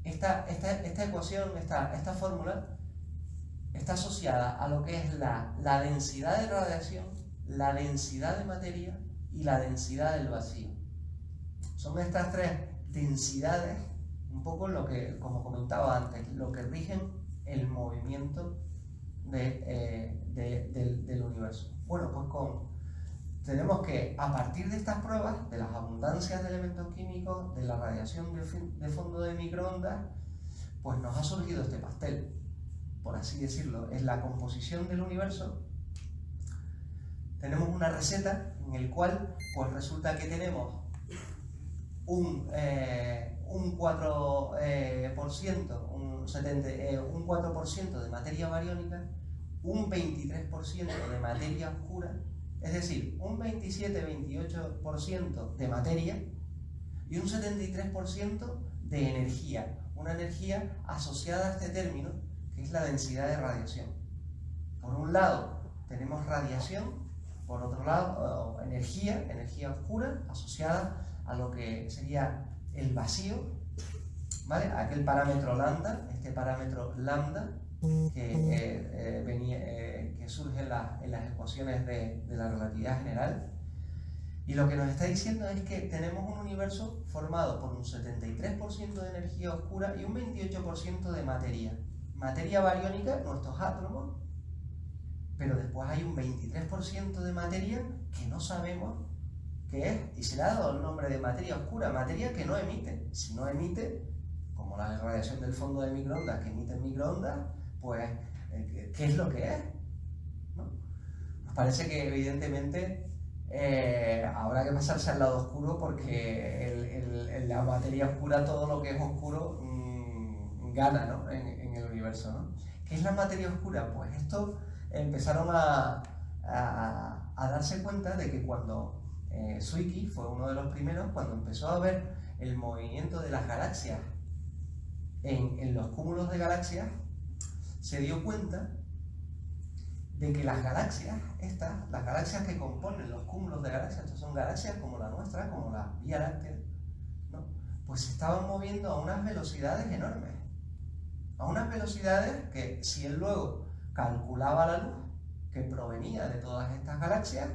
esta ecuación, esta fórmula, está asociada a lo que es la densidad de radiación, la densidad de materia y la densidad del vacío. Son estas tres densidades, un poco lo que, como comentaba antes, lo que rigen el movimiento del universo. Bueno, pues tenemos que, a partir de estas pruebas, de las abundancias de elementos químicos, de la radiación de fondo de microondas, pues nos ha surgido este pastel, por así decirlo. Es la composición del universo. Tenemos una receta en el cual pues resulta que tenemos un 4% de materia bariónica, un 23% de materia oscura, es decir, un 27-28% de materia y un 73% de energía, una energía asociada a este término, que es la densidad de radiación. Por un lado tenemos radiación, por otro lado energía oscura asociada a lo que sería el vacío, ¿vale? Aquel parámetro lambda, este parámetro lambda que surge en las ecuaciones de la relatividad general. Y lo que nos está diciendo es que tenemos un universo formado por un 73% de energía oscura y un 28% de materia bariónica, nuestros átomos, pero después hay un 23% de materia que no sabemos qué es, y se le ha dado el nombre de materia oscura, materia que no emite. Si no emite, como la radiación del fondo de microondas que emiten microondas, pues, ¿qué es lo que es? ¿No? Nos parece que evidentemente habrá que pasarse al lado oscuro, porque en la materia oscura todo lo que es oscuro gana, ¿no? en el universo, ¿no? ¿Qué es la materia oscura? Pues esto empezaron a darse cuenta de que cuando Zwicky fue uno de los primeros, cuando empezó a ver el movimiento de las galaxias en los cúmulos de galaxias, se dio cuenta de que las galaxias que componen los cúmulos de galaxias, estas son galaxias como la nuestra, como la Vía Láctea, ¿no? Pues se estaban moviendo a unas velocidades enormes, a unas velocidades que, si él luego calculaba la luz que provenía de todas estas galaxias,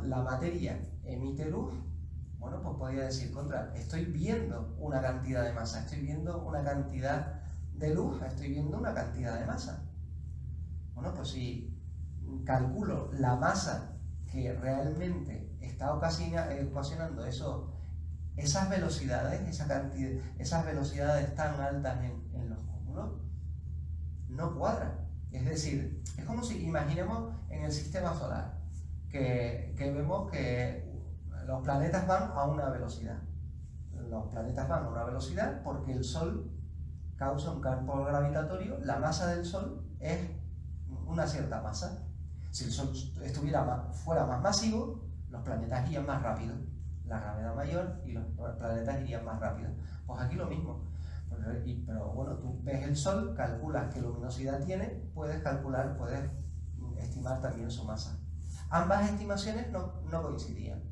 la materia emite luz, bueno, pues podía decir, estoy viendo una cantidad de masa, estoy viendo una cantidad de luz, estoy viendo una cantidad de masa. Bueno, pues si calculo la masa que realmente está ocasionando esas velocidades, esas velocidades tan altas en los cúmulos, no cuadra. Es decir, es como si imaginemos en el sistema solar que vemos que los planetas van a una velocidad. Los planetas van a una velocidad porque el Sol causa un campo gravitatorio, la masa del Sol es una cierta masa. Si el Sol fuera más masivo, los planetas irían más rápido, la gravedad mayor y los planetas irían más rápido. Pues aquí lo mismo. Pero bueno, tú ves el Sol, calculas qué luminosidad tiene, puedes estimar también su masa. Ambas estimaciones no coincidían.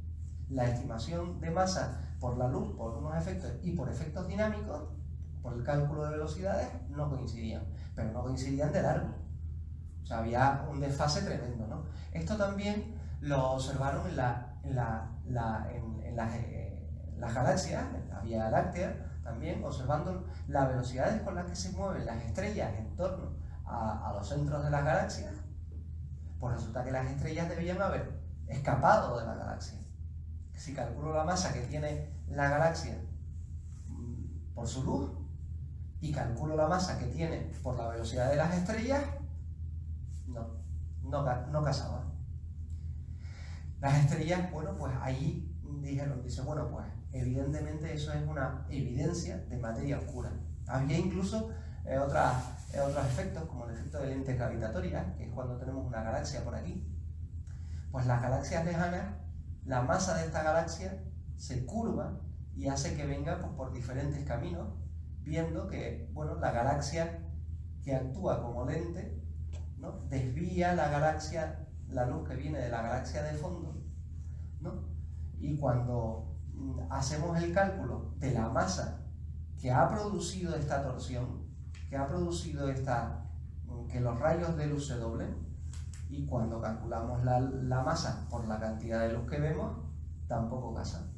La estimación de masa por la luz, por unos efectos y por efectos dinámicos, por el cálculo de velocidades, no coincidían, pero no coincidían de largo. O sea, había un desfase tremendo, ¿no? Esto también lo observaron en las galaxias, en la Vía Láctea, también observando las velocidades con las que se mueven las estrellas en torno a los centros de las galaxias. Pues resulta que las estrellas debían haber escapado de la galaxia. Si calculo la masa que tiene la galaxia por su luz y calculo la masa que tiene por la velocidad de las estrellas, no casaba. Las estrellas, bueno, pues ahí dice, bueno, pues evidentemente eso es una evidencia de materia oscura. Había incluso otros efectos, como el efecto de lentes gravitatorias, que es cuando tenemos una galaxia por aquí. Pues las galaxias lejanas, la masa de esta galaxia se curva y hace que venga pues, por diferentes caminos, viendo que, bueno, la galaxia que actúa como lente, ¿no?, desvía la luz que viene de la galaxia de fondo, ¿no? Y cuando hacemos el cálculo de la masa que ha producido esta torsión, que ha producido que los rayos de luz se doblen, y cuando calculamos la masa por la cantidad de luz que vemos, tampoco casa.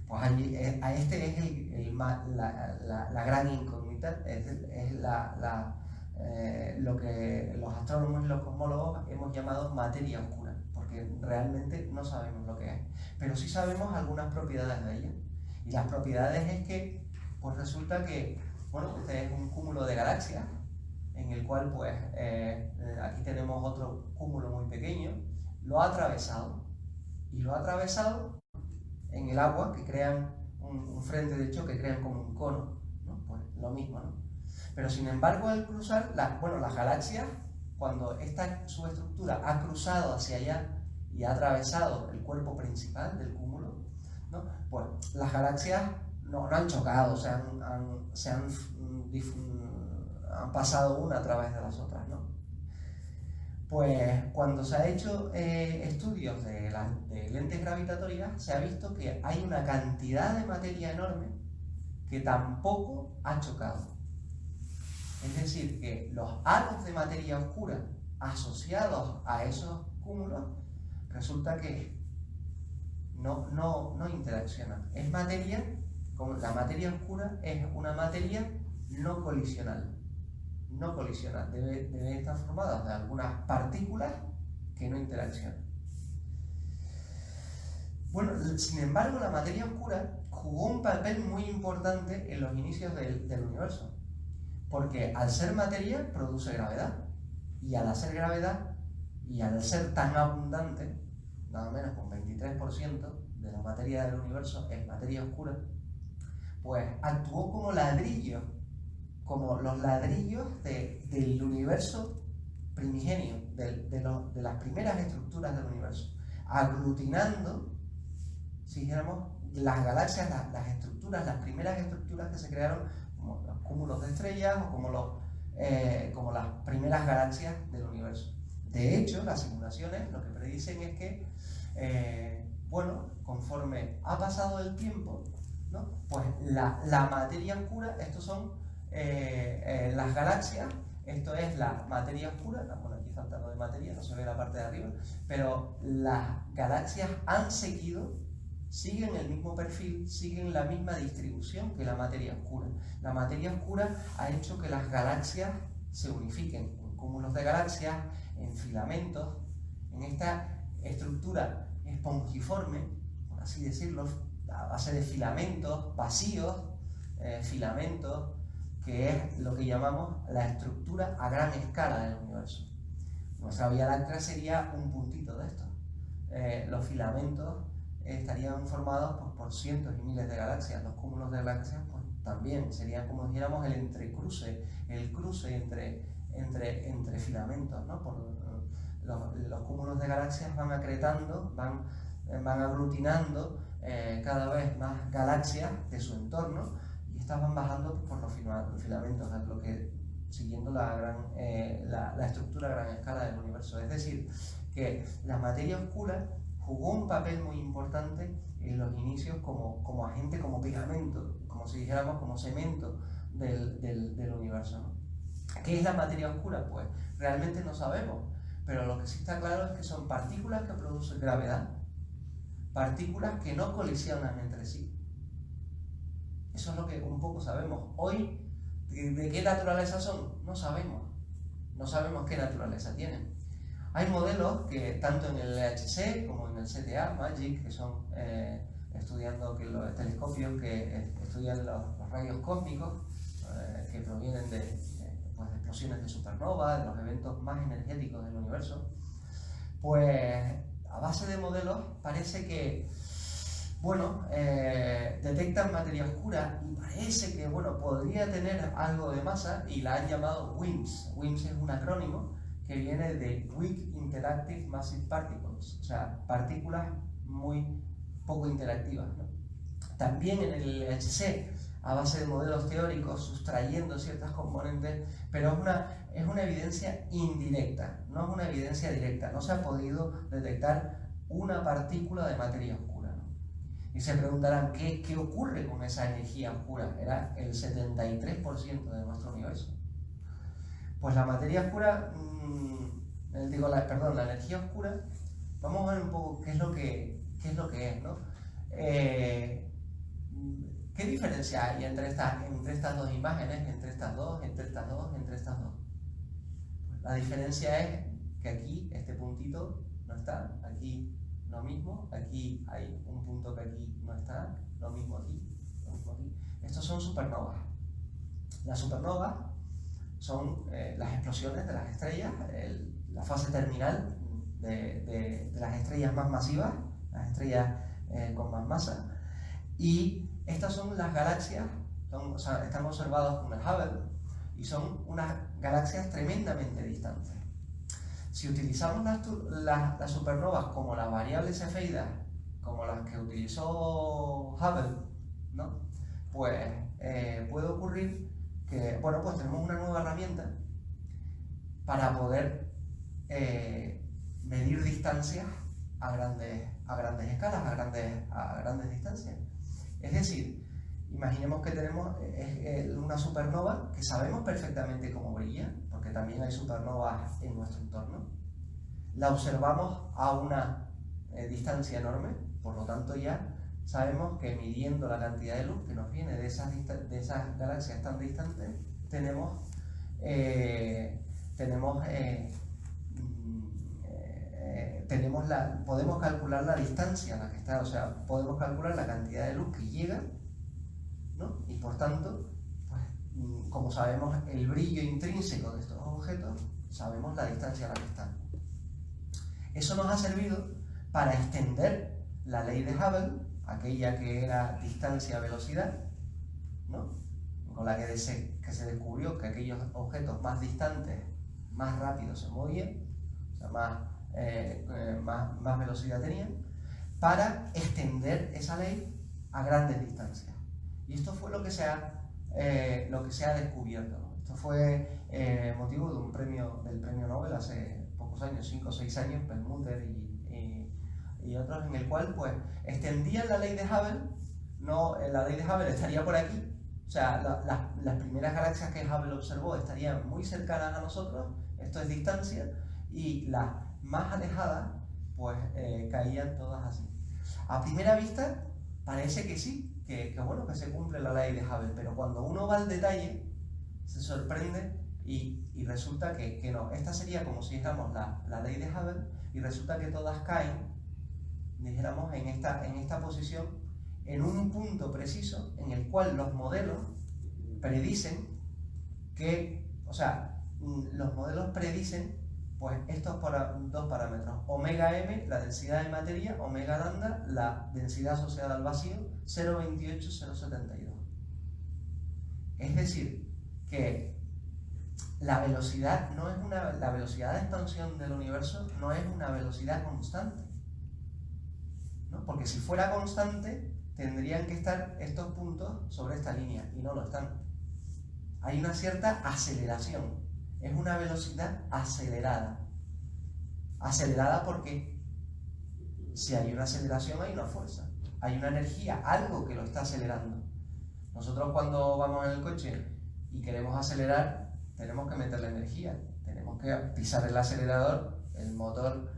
Pues allí, este es la gran incógnita, es lo que los astrónomos y los cosmólogos hemos llamado materia oscura, porque realmente no sabemos lo que es, pero sí sabemos algunas propiedades de ella. Y las propiedades es que, pues resulta que, bueno, este es un cúmulo de galaxias, en el cual, pues, aquí tenemos otro cúmulo muy pequeño, lo ha atravesado, y lo ha atravesado en el agua, que crean un frente de choque, crean como un cono, ¿no? Pues lo mismo, ¿no? Pero sin embargo, al cruzar, las galaxias, cuando su estructura ha cruzado hacia allá y ha atravesado el cuerpo principal del cúmulo, ¿no?, pues las galaxias no han chocado, han pasado una a través de las otras, ¿no? Pues cuando se ha hecho estudios de lentes gravitatorias, se ha visto que hay una cantidad de materia enorme que tampoco ha chocado. Es decir, que los halos de materia oscura asociados a esos cúmulos, resulta que no interaccionan. Es materia, como la materia oscura es una materia no colisional. No colisional, debe estar formada de algunas partículas que no interaccionan. Bueno, sin embargo, la materia oscura jugó un papel muy importante en los inicios del universo, porque al ser materia produce gravedad, y al hacer gravedad, y al ser tan abundante, nada menos con 23% de la materia del universo es materia oscura, pues actuó como ladrillo, como los ladrillos del universo primigenio, de las primeras estructuras del universo, aglutinando, si dijéramos, las galaxias, las primeras estructuras que se crearon, como los cúmulos de estrellas o como las primeras galaxias del universo. De hecho, las simulaciones lo que predicen es que, bueno, conforme ha pasado el tiempo, ¿no?, pues la materia oscura, estos son las galaxias, esto es la materia oscura, bueno, aquí falta lo de materia, no se ve la parte de arriba, pero las galaxias siguen el mismo perfil, siguen la misma distribución que la materia oscura. La materia oscura ha hecho que las galaxias se unifiquen en cúmulos de galaxias, en filamentos, en esta estructura espongiforme, por así decirlo, a base de filamentos vacíos, filamentos, que es lo que llamamos la estructura a gran escala del universo. Nuestra Vía Láctea sería un puntito de esto. los filamentos estarían formados pues, por cientos y miles de galaxias. Los cúmulos de galaxias pues, también serían, como dijéramos, el entrecruce, el cruce entre filamentos, ¿no? Los cúmulos de galaxias van acretando, van aglutinando cada vez más galaxias de su entorno, y estas van bajando por los filamentos, siguiendo la estructura a gran escala del universo. Es decir, que la materia oscura jugó un papel muy importante en los inicios como agente, como pegamento, como si dijéramos, como cemento del universo, ¿no? ¿Qué es la materia oscura? Pues realmente no sabemos, pero lo que sí está claro es que son partículas que producen gravedad, partículas que no colisionan entre sí. Eso es lo que un poco sabemos. Hoy, ¿de qué naturaleza son? No sabemos. No sabemos qué naturaleza tienen. Hay modelos que tanto en el LHC como en el CTA, MAGIC, que son estudiando los telescopios que estudian los rayos cósmicos que provienen de explosiones de supernova, de los eventos más energéticos del universo, pues a base de modelos parece que, bueno, detectan materia oscura y parece que, bueno, podría tener algo de masa, y la han llamado WIMPs. WIMPs es un acrónimo que viene de Weak Interactive Massive Particles, o sea, partículas muy poco interactivas, ¿no? También en el LHC, a base de modelos teóricos, sustrayendo ciertas componentes, pero es una evidencia indirecta, no es una evidencia directa. No se ha podido detectar una partícula de materia oscura, ¿no? Y se preguntarán, ¿qué ocurre con esa energía oscura? Era el 73% de nuestro universo. Pues la materia oscura, la energía oscura, vamos a ver un poco qué es lo que es, ¿no? ¿Qué diferencia hay entre estas dos imágenes, entre estas dos? Pues la diferencia es que aquí este puntito no está, aquí lo mismo, aquí hay un punto que aquí no está, lo mismo aquí. Estos son supernovas. Las supernovas son las explosiones de las estrellas, la fase terminal de las estrellas más masivas, las estrellas con más masa, y estas son las galaxias, están observadas con el Hubble, y son unas galaxias tremendamente distantes. Si utilizamos las supernovas como las variables cefeidas, como las que utilizó Hubble, ¿no? Pues puede ocurrir que, bueno, pues tenemos una nueva herramienta para poder medir distancias a grandes escalas, a grandes distancias. Es decir, imaginemos que tenemos una supernova que sabemos perfectamente cómo brilla, porque también hay supernovas en nuestro entorno. La observamos a una distancia enorme, por lo tanto ya sabemos que midiendo la cantidad de luz que nos viene de esas galaxias tan distantes, podemos calcular la distancia a la que está, o sea, podemos calcular la cantidad de luz que llega, ¿no? Y por tanto, pues, como sabemos el brillo intrínseco de estos objetos, sabemos la distancia a la que están. Eso nos ha servido para extender la ley de Hubble, aquella que era distancia-velocidad, ¿no? Con la que se descubrió que aquellos objetos más distantes, más rápido se movían, o sea, más velocidad tenían, para extender esa ley a grandes distancias. Y esto fue lo que se ha descubierto, ¿no? Esto fue motivo del premio Nobel hace pocos años, 5 o 6 años, Perlmutter y otros, en el cual pues extendían la ley de Hubble. La ley de Hubble estaría por aquí, o sea, las primeras galaxias que Hubble observó estarían muy cercanas a nosotros, esto es distancia, y las más alejadas pues caían todas así. A primera vista parece que sí, que se cumple la ley de Hubble, pero cuando uno va al detalle se sorprende y resulta que no. Esta sería como si dijéramos la ley de Hubble, y resulta que todas caen, dijéramos, en esta posición, en un punto preciso en el cual los modelos predicen Pues estos dos parámetros, omega m, la densidad de materia, omega lambda, la densidad asociada al vacío, 0,28, 0,72. Es decir, que la velocidad la velocidad de expansión del universo no es una velocidad constante, ¿no? Porque si fuera constante, tendrían que estar estos puntos sobre esta línea, y no lo están. Hay una cierta aceleración. Es una velocidad acelerada. Acelerada porque si hay una aceleración hay una fuerza, hay una energía, algo que lo está acelerando. Nosotros cuando vamos en el coche y queremos acelerar, tenemos que meterle energía, tenemos que pisar el acelerador, el motor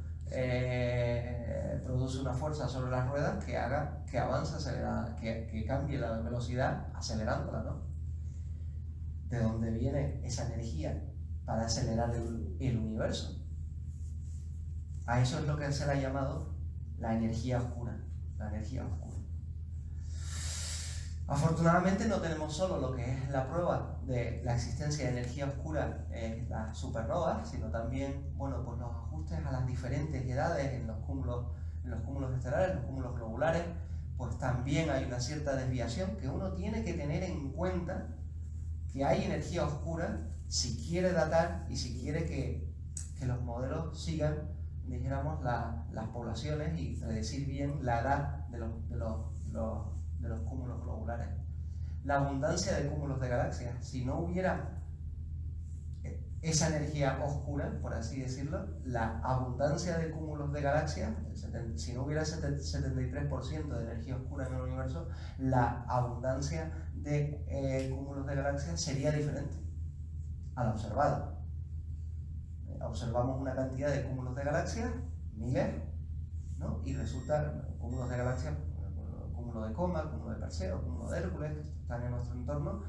produce una fuerza sobre las ruedas que haga que avance acelerada, que cambie la velocidad acelerándola, ¿no? ¿De dónde viene esa energía para acelerar el universo? A eso es lo que se le ha llamado la energía oscura. La energía oscura. Afortunadamente no tenemos solo lo que es la prueba de la existencia de energía oscura en las supernovas, sino también, bueno, pues los ajustes a las diferentes edades en los cúmulos estelares, los cúmulos globulares, pues también hay una cierta desviación que uno tiene que tener en cuenta, que hay energía oscura si quiere datar y si quiere que los modelos sigan, dijéramos, las poblaciones y predecir bien la edad de los cúmulos globulares. La abundancia de cúmulos de galaxias, si no hubiera esa energía oscura, por así decirlo, la abundancia de cúmulos de galaxias, si no hubiera ese 73% de energía oscura en el universo, la abundancia de cúmulos de galaxias sería diferente a la observada. Observamos una cantidad de cúmulos de galaxias, miles, ¿no? Y resulta cúmulos de galaxias, cúmulo de Coma, cúmulo de Perseo, cúmulo de Hércules, que están en nuestro entorno,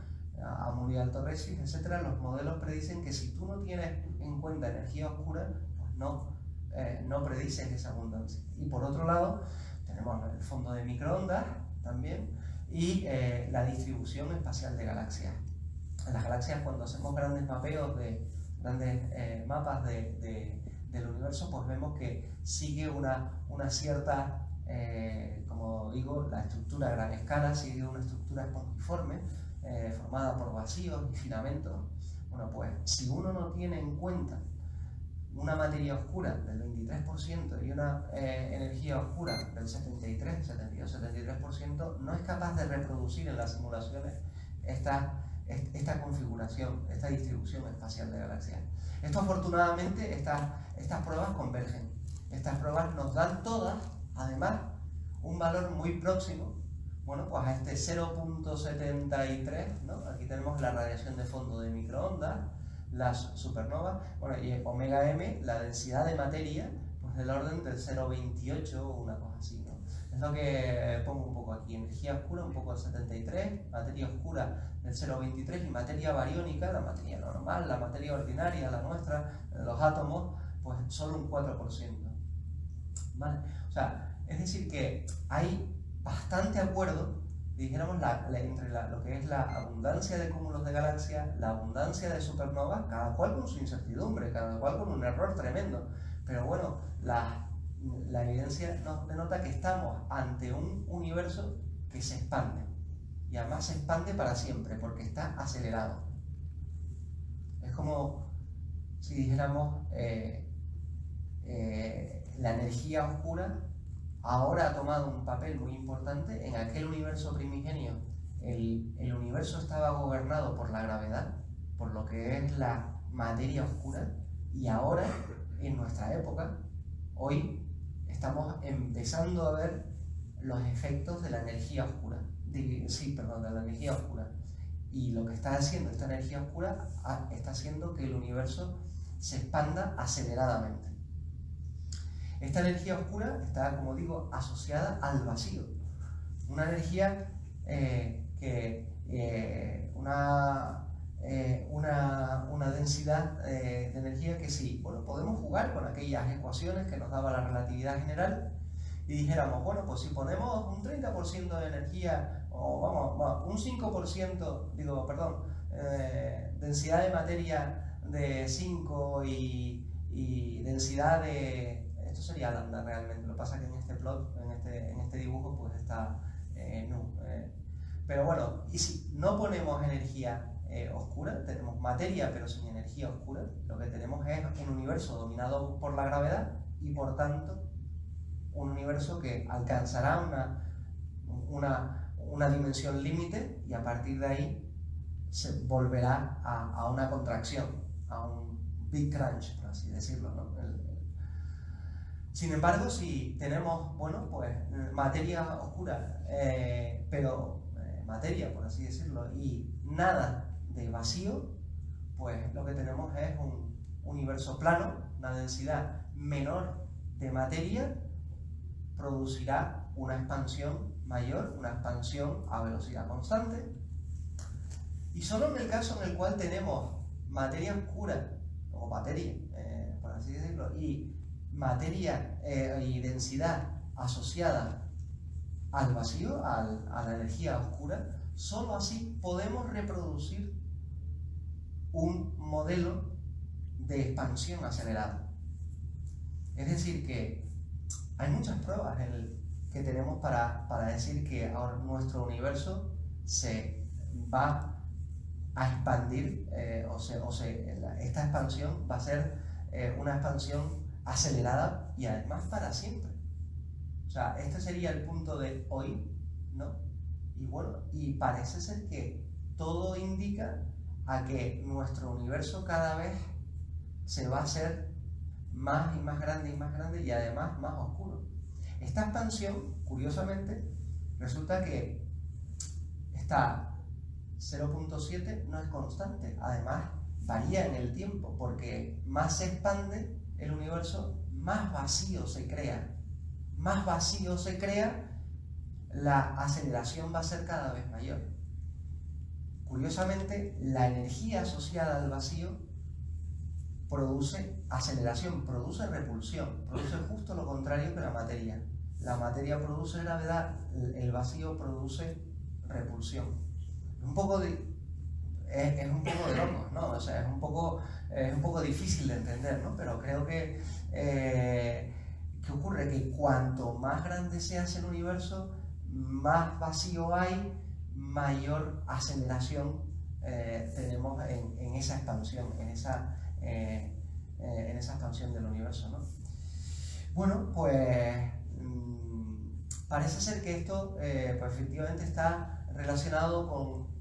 Amur y Alto Redshift, etc. Los modelos predicen que si tú no tienes en cuenta energía oscura, pues no predicen esa abundancia. Y por otro lado, tenemos el fondo de microondas también y la distribución espacial de galaxias. En las galaxias, cuando hacemos grandes mapeos grandes mapas del universo, pues vemos que sigue una cierta, como digo, la estructura a gran escala sigue una estructura espongiforme, formada por vacíos y filamentos. Bueno, pues si uno no tiene en cuenta una materia oscura del 23% y una energía oscura del 73, 72, 73%, no es capaz de reproducir en las simulaciones esta configuración, esta distribución espacial de galaxias. Esto, afortunadamente, estas pruebas convergen. Estas pruebas nos dan todas, además, un valor muy próximo, bueno, pues a este 0.73, ¿no? Aquí tenemos la radiación de fondo de microondas, las supernovas, bueno, y omega m, la densidad de materia, pues del orden del 0.28 o una cosa así, ¿no? Es lo que pongo un poco aquí, energía oscura un poco del 73, materia oscura del 0.23 y materia bariónica, la materia normal, la materia ordinaria, la nuestra, los átomos, pues solo un 4%. ¿Vale? O sea, es decir que hay bastante acuerdo, dijéramos, entre lo que es la abundancia de cúmulos de galaxias, la abundancia de supernovas, cada cual con su incertidumbre, cada cual con un error tremendo. Pero bueno, la evidencia nos denota que estamos ante un universo que se expande. Y además se expande para siempre, porque está acelerado. Es como si dijéramos, la energía oscura ahora ha tomado un papel muy importante. En aquel universo primigenio, el universo estaba gobernado por la gravedad, por lo que es la materia oscura, y ahora, en nuestra época, hoy, estamos empezando a ver los efectos de la energía oscura. De la energía oscura. Y lo que está haciendo esta energía oscura está haciendo que el universo se expanda aceleradamente. Esta energía oscura está, como digo, asociada al vacío. Una energía una densidad de energía que sí, bueno, podemos jugar con aquellas ecuaciones que nos daba la relatividad general y dijéramos, bueno, pues si ponemos un 30% de energía, o vamos, un 5%, densidad de materia de 5 y y densidad de... Esto sería lambda realmente, lo que pasa es que en este plot, en este dibujo, pues está nu. Pero bueno, y si no ponemos energía oscura, tenemos materia pero sin energía oscura, lo que tenemos es un universo dominado por la gravedad y por tanto un universo que alcanzará una dimensión límite y a partir de ahí se volverá a una contracción, a un Big Crunch, por así decirlo, ¿no? Sin embargo, si tenemos, bueno, pues materia oscura, pero materia, por así decirlo, y nada de vacío, pues lo que tenemos es un universo plano, una densidad menor de materia producirá una expansión mayor, una expansión a velocidad constante. Y solo en el caso en el cual tenemos materia oscura, o materia, por así decirlo, y materia y densidad asociada al vacío, a la energía oscura, solo así podemos reproducir un modelo de expansión acelerada. Es decir, que hay muchas pruebas que tenemos para decir que ahora nuestro universo se va a expandir, esta expansión va a ser una expansión acelerada y además para siempre. O sea, este sería el punto de hoy, ¿no? Y bueno, y parece ser que todo indica a que nuestro universo cada vez se va a hacer más y más grande y además más oscuro. Esta expansión, curiosamente, resulta que esta 0.7 no es constante, además varía en el tiempo, porque más se expande el universo, más vacío se crea. Más vacío se crea, la aceleración va a ser cada vez mayor. Curiosamente, la energía asociada al vacío produce aceleración, produce repulsión, produce justo lo contrario que la materia. La materia produce gravedad, el vacío produce repulsión. Es un poco de locos, ¿no? O sea, es un poco difícil de entender, ¿no? Pero creo que ¿qué ocurre? Que cuanto más grande se hace el universo, más vacío hay, mayor aceleración tenemos en esa expansión, en esa expansión del universo, ¿no? Bueno, pues parece ser que esto pues efectivamente está relacionado con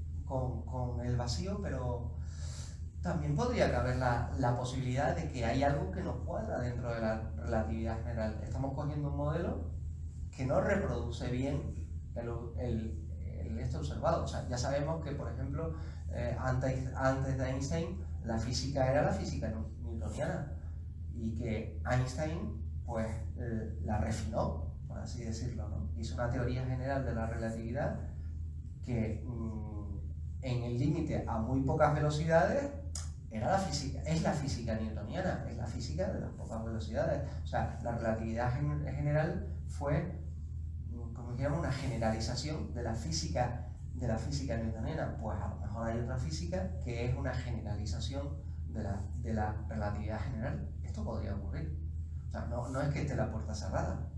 el vacío, pero también podría caber la posibilidad de que hay algo que nos cuadra dentro de la relatividad general. Estamos cogiendo un modelo que no reproduce bien esto observado. O sea, ya sabemos que, por ejemplo, antes de Einstein, la física era la física newtoniana y que Einstein pues la refinó, por así decirlo, ¿no? Hizo una teoría general de la relatividad que en el límite a muy pocas velocidades es la física newtoniana, es la física de las pocas velocidades. O sea, la relatividad general fue, como dijéramos, una generalización de la física newtoniana. Pues a lo mejor hay otra física que es una generalización de la relatividad general. Esto podría ocurrir. O sea, no es que esté la puerta cerrada.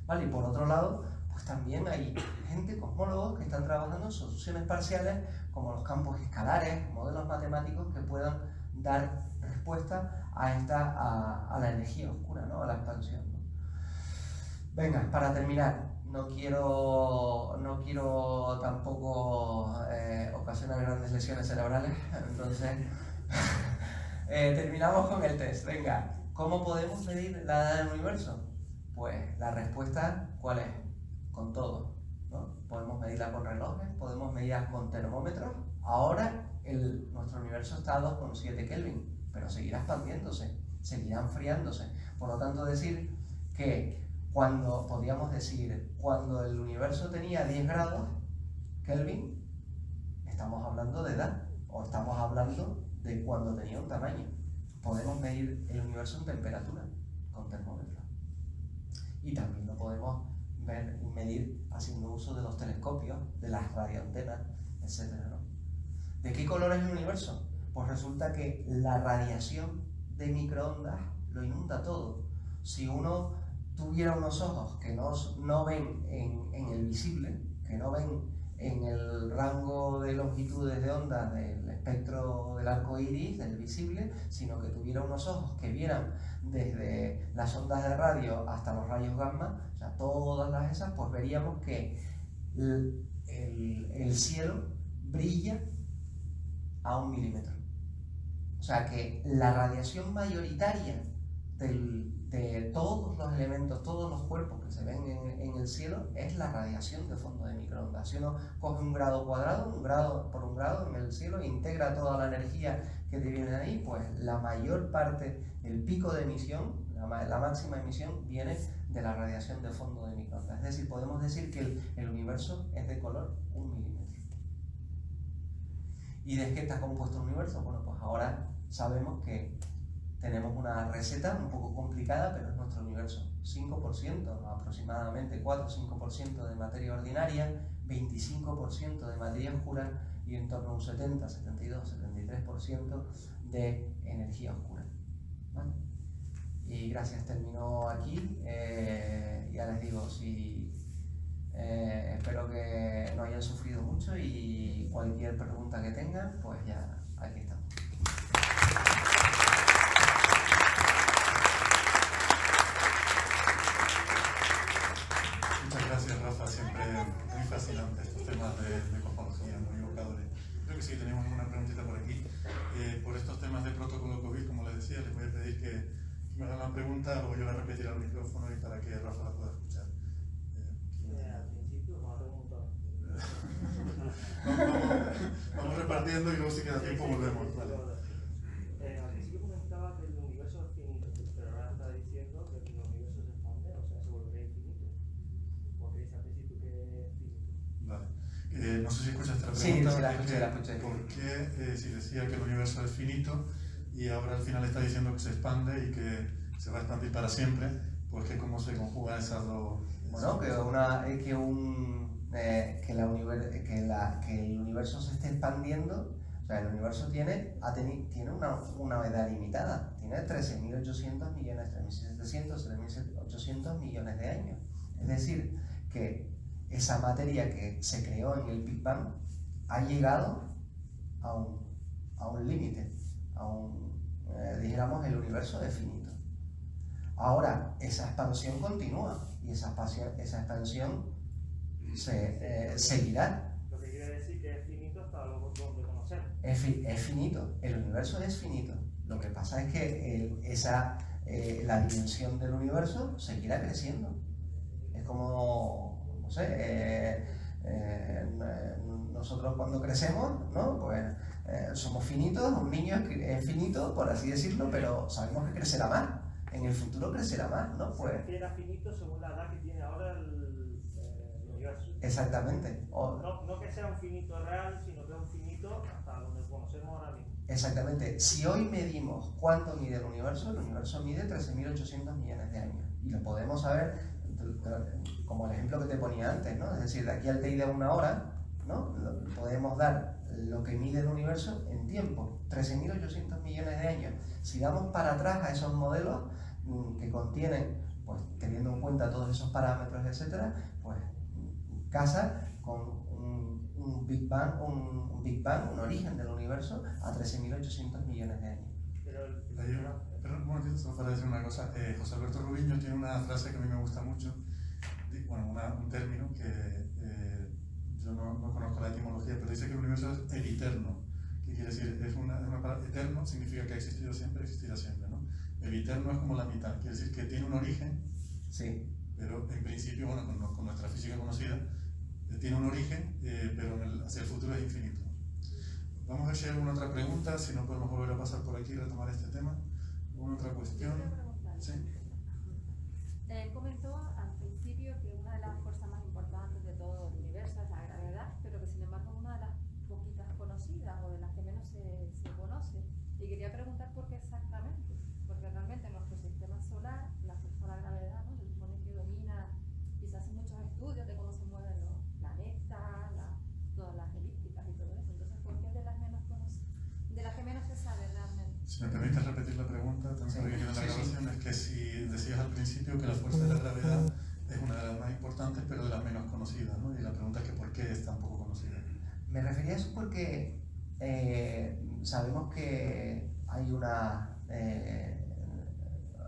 ¿Vale? Y por otro lado, pues también hay gente, cosmólogos, que están trabajando en soluciones parciales como los campos escalares, modelos matemáticos que puedan dar respuesta a la energía oscura, ¿no? A la expansión, ¿no? Venga, para terminar, no quiero tampoco ocasionar grandes lesiones cerebrales, entonces terminamos con el test. Venga, ¿cómo podemos medir la edad del universo? Pues la respuesta, ¿cuál es? Con todo, ¿no? Podemos medirla con relojes, podemos medirla con termómetros. Ahora nuestro universo está a 2,7 Kelvin, pero seguirá expandiéndose, seguirá enfriándose. Por lo tanto, decir que podríamos decir, cuando el universo tenía 10 grados Kelvin, estamos hablando de edad, o estamos hablando de cuando tenía un tamaño. Podemos medir el universo en temperatura con termómetros. Y también lo podemos medir haciendo uso de los telescopios, de las radioantenas, etc., ¿no? ¿De qué color es el universo? Pues resulta que la radiación de microondas lo inunda todo. Si uno tuviera unos ojos que no ven en el visible, que no ven en el rango de longitudes de onda del espectro del arco iris, del visible, sino que tuviera unos ojos que vieran desde las ondas de radio hasta los rayos gamma, o sea, todas esas, pues veríamos que el cielo brilla a 1 milímetro. O sea que la radiación mayoritaria de todos los elementos, todos los cuerpos que se ven en el cielo es la radiación de fondo de microondas. Si uno coge un grado cuadrado, un grado por un grado en el cielo e integra toda la energía que te viene de ahí, pues la mayor parte del pico de emisión, la máxima emisión, viene de la radiación de fondo de microondas. Es decir, podemos decir que el universo es de color 1 milímetro. ¿Y de qué está compuesto el universo? Bueno, pues ahora sabemos que tenemos una receta un poco complicada, pero es nuestro universo. 5%, aproximadamente 4 o 5% de materia ordinaria, 25% de materia oscura y en torno a un 70, 72, 73% de energía oscura. ¿Vale? Y gracias, termino aquí. Ya les digo, espero que no hayan sufrido mucho y cualquier pregunta que tengan, pues ya aquí estamos. Muchas gracias, Rafa, siempre muy fascinante estos temas de cosmología, muy evocadores. Creo que sí, tenemos una preguntita por aquí. Por estos temas de protocolo COVID, como les decía, les voy a pedir que me hagan la pregunta, luego yo la repetiré al micrófono y para que Rafa la pueda escuchar. Al principio, una pregunta. Vamos repartiendo y luego si queda tiempo volvemos. Vale. Al principio comentaba que el universo es finito, pero ahora está diciendo que el universo se expande, o sea, se volverá infinito. Porque dice al principio que es finito. Vale. No sé si escuchas esta pregunta. Sí, la escuché. ¿Por qué si decía que el universo es finito y ahora al final está diciendo que se expande y que se va a expandir para siempre? Pues que cómo se conjugan esas dos... Bueno, que el universo se esté expandiendo. O sea, el universo tiene una edad limitada, tiene 13.800 millones, 3.700, 3.800 millones de años. Es decir, que esa materia que se creó en el Big Bang ha llegado a un límite, dijéramos, el universo es finito. Ahora, esa expansión continúa y esa expansión seguirá. Lo que quiere decir que es finito hasta lo donde conocemos. Es finito, el universo es finito. Lo que pasa es que la dimensión del universo seguirá creciendo. Es como, no sé, nosotros cuando crecemos, ¿no? Pues somos finitos, un niño es finito, por así decirlo, pero sabemos que crecerá más. En el futuro crecerá más, ¿no? Se refiere a finito según la edad que tiene ahora el universo. Exactamente. No que sea un finito real, sino que es un finito hasta donde conocemos ahora mismo. Exactamente. Si hoy medimos cuánto mide el universo mide 13.800 millones de años. Y lo podemos saber como el ejemplo que te ponía antes, ¿no? Es decir, de aquí al TI de 1 hora, ¿no? Podemos dar lo que mide el universo en tiempo, 13.800 millones de años. Si damos para atrás a esos modelos que contienen, pues teniendo en cuenta todos esos parámetros, etcétera, pues casa con un Big Bang, un origen del universo a 13.800 millones de años. Pero un momentito, solo para decir una cosa. José Alberto Rubiño tiene una frase que a mí me gusta mucho, bueno, un término que yo no conozco la etimología, pero dice que el universo es eviterno. ¿Qué quiere decir? Es una palabra, eterno significa que ha existido siempre, existirá siempre, ¿no? Eviterno es como la mitad, quiere decir que tiene un origen, sí, pero en principio, bueno, con nuestra física conocida, tiene un origen, pero hacia el futuro es infinito. Vamos a ver si hay alguna otra pregunta, si no podemos volver a pasar por aquí y retomar este tema. ¿Alguna otra cuestión? ¿Sí? Comentó al principio que una de las fuerzas más importantes de todo el universo es la gravedad, pero que sin embargo es una de las poquitas conocidas o de las que menos se conoce. Y quería preguntar por qué exactamente, porque realmente en nuestro sistema solar la fuerza de la gravedad, ¿no? Se supone que domina, y se hacen muchos estudios de cómo se mueven los planetas, todas las elípticas y todo eso. Entonces, ¿por qué es de las menos conocidas, de las que menos se sabe realmente? Sí, Si me permites repetir la pregunta, también porque quiero la grabación, es que si decías al principio que la fuerza de la gravedad es una de las más importantes, pero de las menos conocidas, ¿no? Y la pregunta es que ¿por qué es tan poco conocida? Me refería a eso porque sabemos que hay unas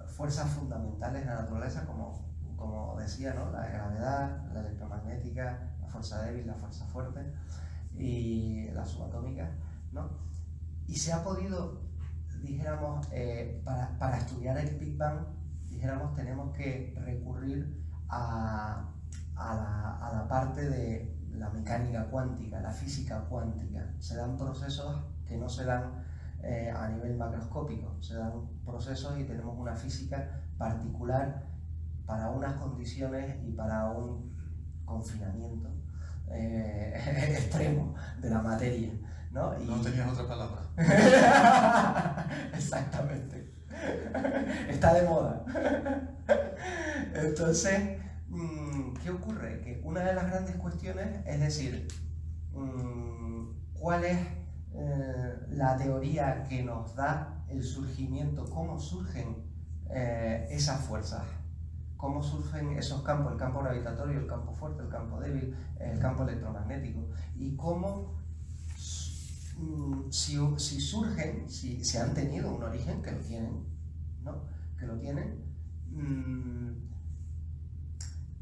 fuerzas fundamentales en la naturaleza, como decía, ¿no? La gravedad, la electromagnética, la fuerza débil, la fuerza fuerte y la subatómica, ¿no? Y se ha podido, dijéramos, para estudiar el Big Bang, dijéramos, tenemos que recurrir a la parte de la mecánica cuántica, la física cuántica. Se dan procesos que no se dan a nivel macroscópico, se dan procesos y tenemos una física particular para unas condiciones y para un confinamiento extremo de la materia, ¿no? No tenías otra palabra. Exactamente. Está de moda. Entonces, ¿qué ocurre? Que una de las grandes cuestiones es decir, ¿cuál es la teoría que nos da el surgimiento? ¿Cómo surgen esas fuerzas? ¿Cómo surgen esos campos? El campo gravitatorio, el campo fuerte, el campo débil, el campo electromagnético. Y cómo, si surgen, si han tenido un origen, que lo tienen, ¿no? Que lo tienen,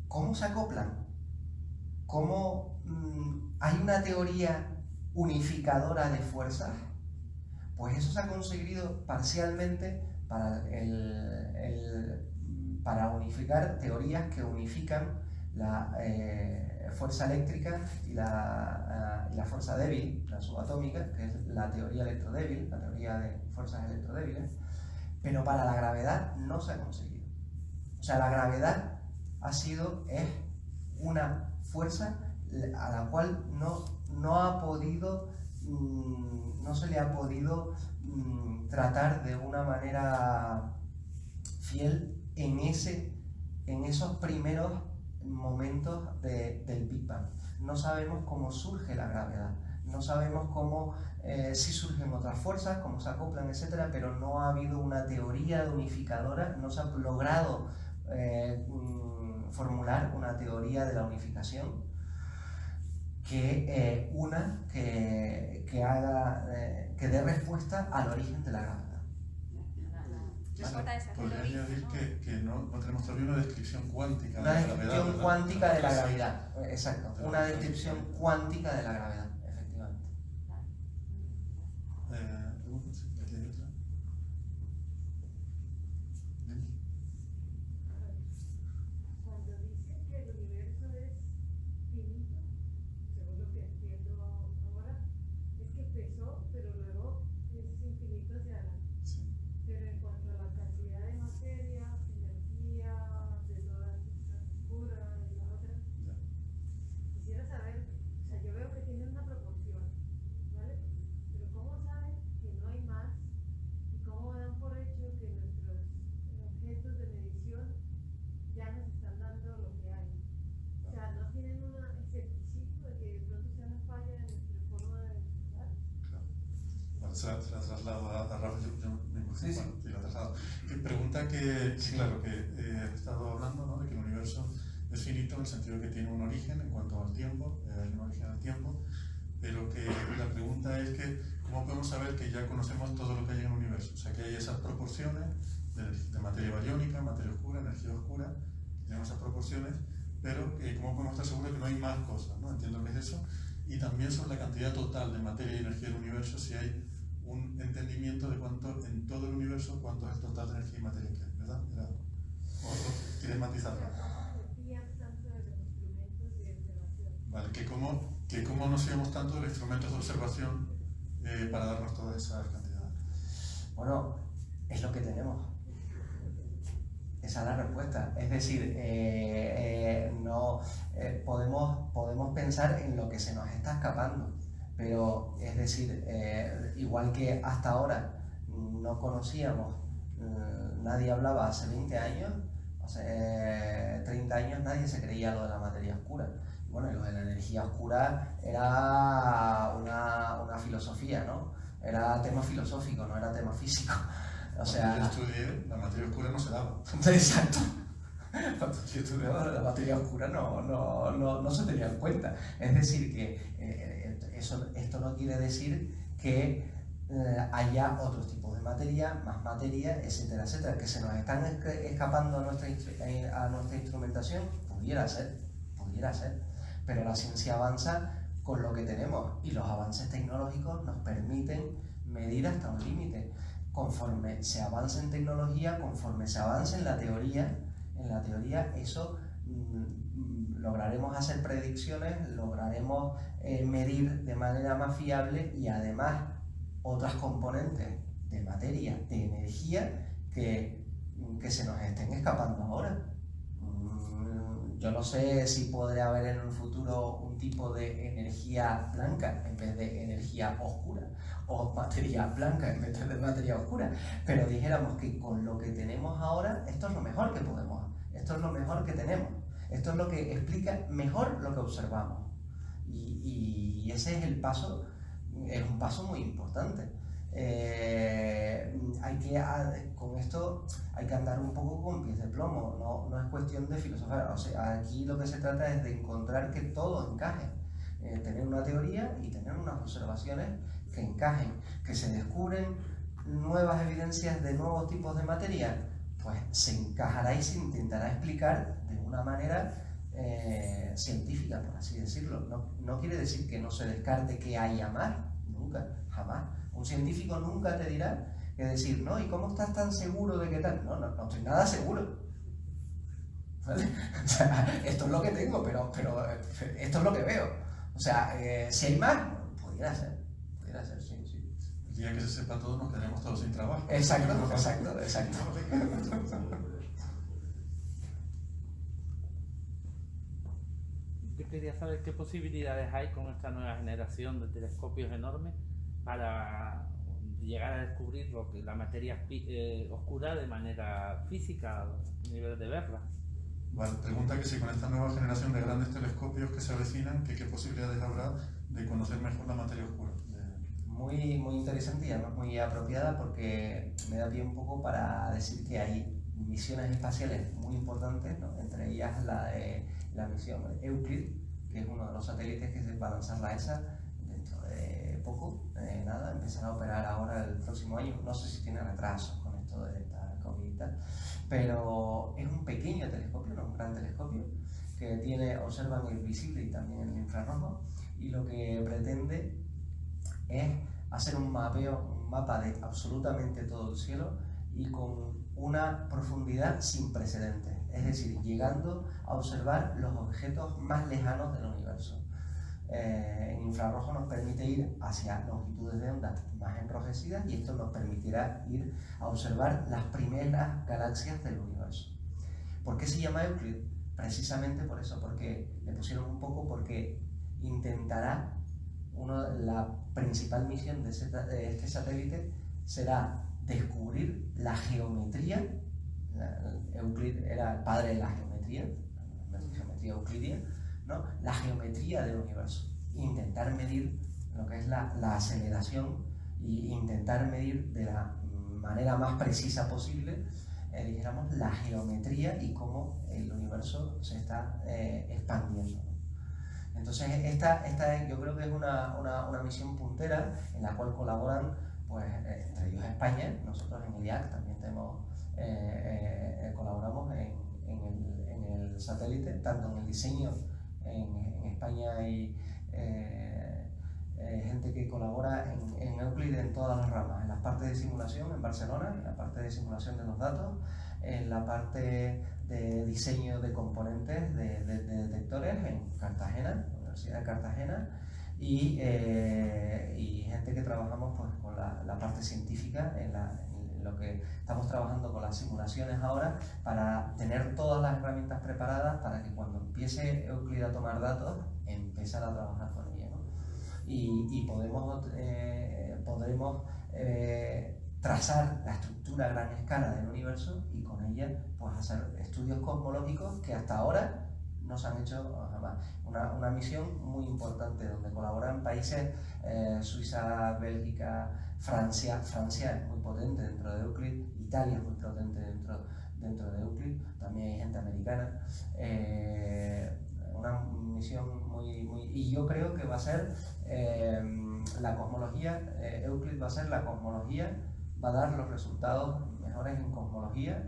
¿cómo se acoplan? ¿Cómo hay una teoría unificadora de fuerzas? Pues eso se ha conseguido parcialmente para unificar teorías que unifican la fuerza eléctrica y la fuerza débil, la subatómica, que es la teoría electrodébil, la teoría de fuerzas electrodébiles, pero para la gravedad no se ha conseguido. O sea, la gravedad es una fuerza a la cual no se le ha podido tratar de una manera fiel en esos primeros momentos del Big Bang. No sabemos cómo surge la gravedad, no sabemos cómo, si surgen otras fuerzas, cómo se acoplan, etc., pero no ha habido una teoría unificadora, no se ha logrado formular una teoría de la unificación que dé respuesta al origen de la gravedad. Podría añadir que no tenemos todavía una descripción cuántica Una de la gravedad. descripción cuántica de la gravedad, exacto. Una descripción cuántica de la gravedad, efectivamente. Aquí hay otra. Cuando dice que el universo es finito, según lo que entiendo ahora, es que empezó, pero luego es infinito hacia adelante. Sí. Pero en cuanto a la cantidad de materia, energía, de todas estas oscuras y la otra, Ya. quisiera saber, o sea, yo veo que tiene una proporción, ¿vale? Pero ¿cómo saben que no hay más? ¿Y cómo dan por hecho que nuestros objetos de medición ya nos están dando lo que hay? O sea, ¿no tienen un escepticismo de que de pronto sea una falla en nuestra forma de pensar? Claro. Bueno, se la traslado a Rafa, yo mismo. Sí, sí. Bueno, sí, la traslado. Pregunta que, Sí. claro, que he estado hablando, ¿no? De que el universo es finito en el sentido de que tiene un origen en cuanto al tiempo, hay un origen al tiempo, pero que la pregunta es que ¿cómo podemos saber que ya conocemos todo lo que hay en el universo? O sea, que hay esas proporciones de materia bariónica, materia oscura, energía oscura, tenemos esas proporciones, pero ¿cómo podemos estar seguros de que no hay más cosas? ¿No? Entiendo que es eso. Y también sobre la cantidad total de materia y energía del universo, si hay un entendimiento de cuánto en todo el universo, cuánto es el total de energía y materia que hay, ¿verdad? ¿O quieres matizarlo? Tanto de los instrumentos de observación. Vale, que cómo nos fiamos tanto de los instrumentos de observación para darnos todas esas cantidades. Bueno, es lo que tenemos. Esa es la respuesta. Es decir, podemos pensar en lo que se nos está escapando, pero es decir, igual que hasta ahora no conocíamos, nadie hablaba hace 20 años, hace 30 años nadie se creía lo de la materia oscura. Bueno, y lo de la energía oscura era una filosofía, ¿no? era tema filosófico, no era tema físico. O sea, cuando yo estudié, la materia oscura no se daba. Exacto. Cuando yo estudiaba, la materia oscura no se tenía en cuenta. Es decir, que esto no quiere decir que haya otros tipos de materia, más materia, etcétera, etcétera, que se nos están escapando a nuestra instrumentación. Pudiera ser, pero la ciencia avanza con lo que tenemos y los avances tecnológicos nos permiten medir hasta un límite. Conforme se avance en tecnología, conforme se avance en la teoría eso lograremos hacer predicciones, lograremos medir de manera más fiable y además otras componentes de materia, de energía que se nos estén escapando ahora. Yo no sé si podrá haber en un futuro un tipo de energía blanca en vez de energía oscura, o materia blanca en vez de materia oscura, pero dijéramos que con lo que tenemos ahora, esto es lo mejor que podemos, esto es lo mejor que tenemos, esto es lo que explica mejor lo que observamos. Y ese es el paso, es un paso muy importante. Con esto hay que andar un poco con pies de plomo, no es cuestión de filosofar. O sea, aquí lo que se trata es de encontrar que todo encaje, tener una teoría y tener unas observaciones que encajen, que se descubren nuevas evidencias de nuevos tipos de materia, pues se encajará y se intentará explicar de una manera científica, por así decirlo. No quiere decir que no se descarte que haya más, nunca, jamás. Un científico nunca te dirá que decir, no, ¿y cómo estás tan seguro de que tal? No estoy nada seguro. ¿Vale? O sea, esto es lo que tengo, pero esto es lo que veo. O sea, si hay más, pudiera ser, sí. El día que se sepa todo, nos quedaremos todos sin trabajo. Exacto. Yo quería saber qué posibilidades hay con esta nueva generación de telescopios enormes para llegar a descubrir la materia oscura de manera física, a nivel de verla. Vale, pregunta que si con esta nueva generación de grandes telescopios que se avecinan, qué posibilidades habrá de conocer mejor la materia oscura. Muy, muy interesante y además muy apropiada, porque me da pie un poco para decir que hay misiones espaciales muy importantes, ¿no? Entre ellas la misión Euclid, que es uno de los satélites que se va a lanzar la ESA dentro de poco, empezará a operar ahora el próximo año. No sé si tiene retrasos con esto de esta COVID y tal, pero es un pequeño telescopio, no un gran telescopio, que observan el visible y también el infrarrojo, y lo que pretende es hacer un mapa de absolutamente todo el cielo y con una profundidad sin precedentes, es decir, llegando a observar los objetos más lejanos del universo. En infrarrojo nos permite ir hacia longitudes de onda más enrojecidas y esto nos permitirá ir a observar las primeras galaxias del universo. ¿Por qué se llama Euclid? Precisamente por eso, porque le pusieron un poco porque intentará, la principal misión de este satélite será descubrir la geometría. Euclid era el padre de la geometría euclidia, ¿no? La geometría del universo, intentar medir lo que es la aceleración e intentar medir de la manera más precisa posible, dijéramos, la geometría y cómo el universo se está expandiendo. Entonces esta yo creo que es una misión puntera en la cual colaboran, pues, entre ellos España. Nosotros en el IAC también colaboramos en el satélite, tanto en el diseño. En España hay gente que colabora en Euclid en todas las ramas, en la parte de simulación en Barcelona, en la parte de simulación de los datos, en la parte de diseño de componentes de detectores en Cartagena, la Universidad de Cartagena, y gente que trabajamos, pues, con la parte científica en lo que estamos trabajando con las simulaciones ahora, para tener todas las herramientas preparadas para que cuando empiece Euclid a tomar datos, empezar a trabajar con ella, ¿no? Y podremos trazar la estructura a gran escala del universo y con ella, pues, hacer estudios cosmológicos que hasta ahora no se han hecho jamás. Una misión muy importante donde colaboran países, Suiza, Bélgica, Francia es muy potente dentro de Euclid, Italia es muy potente dentro de Euclid, también hay gente americana. Una misión y yo creo que va a ser la cosmología, Euclid va a ser la cosmología, va a dar los resultados mejores en cosmología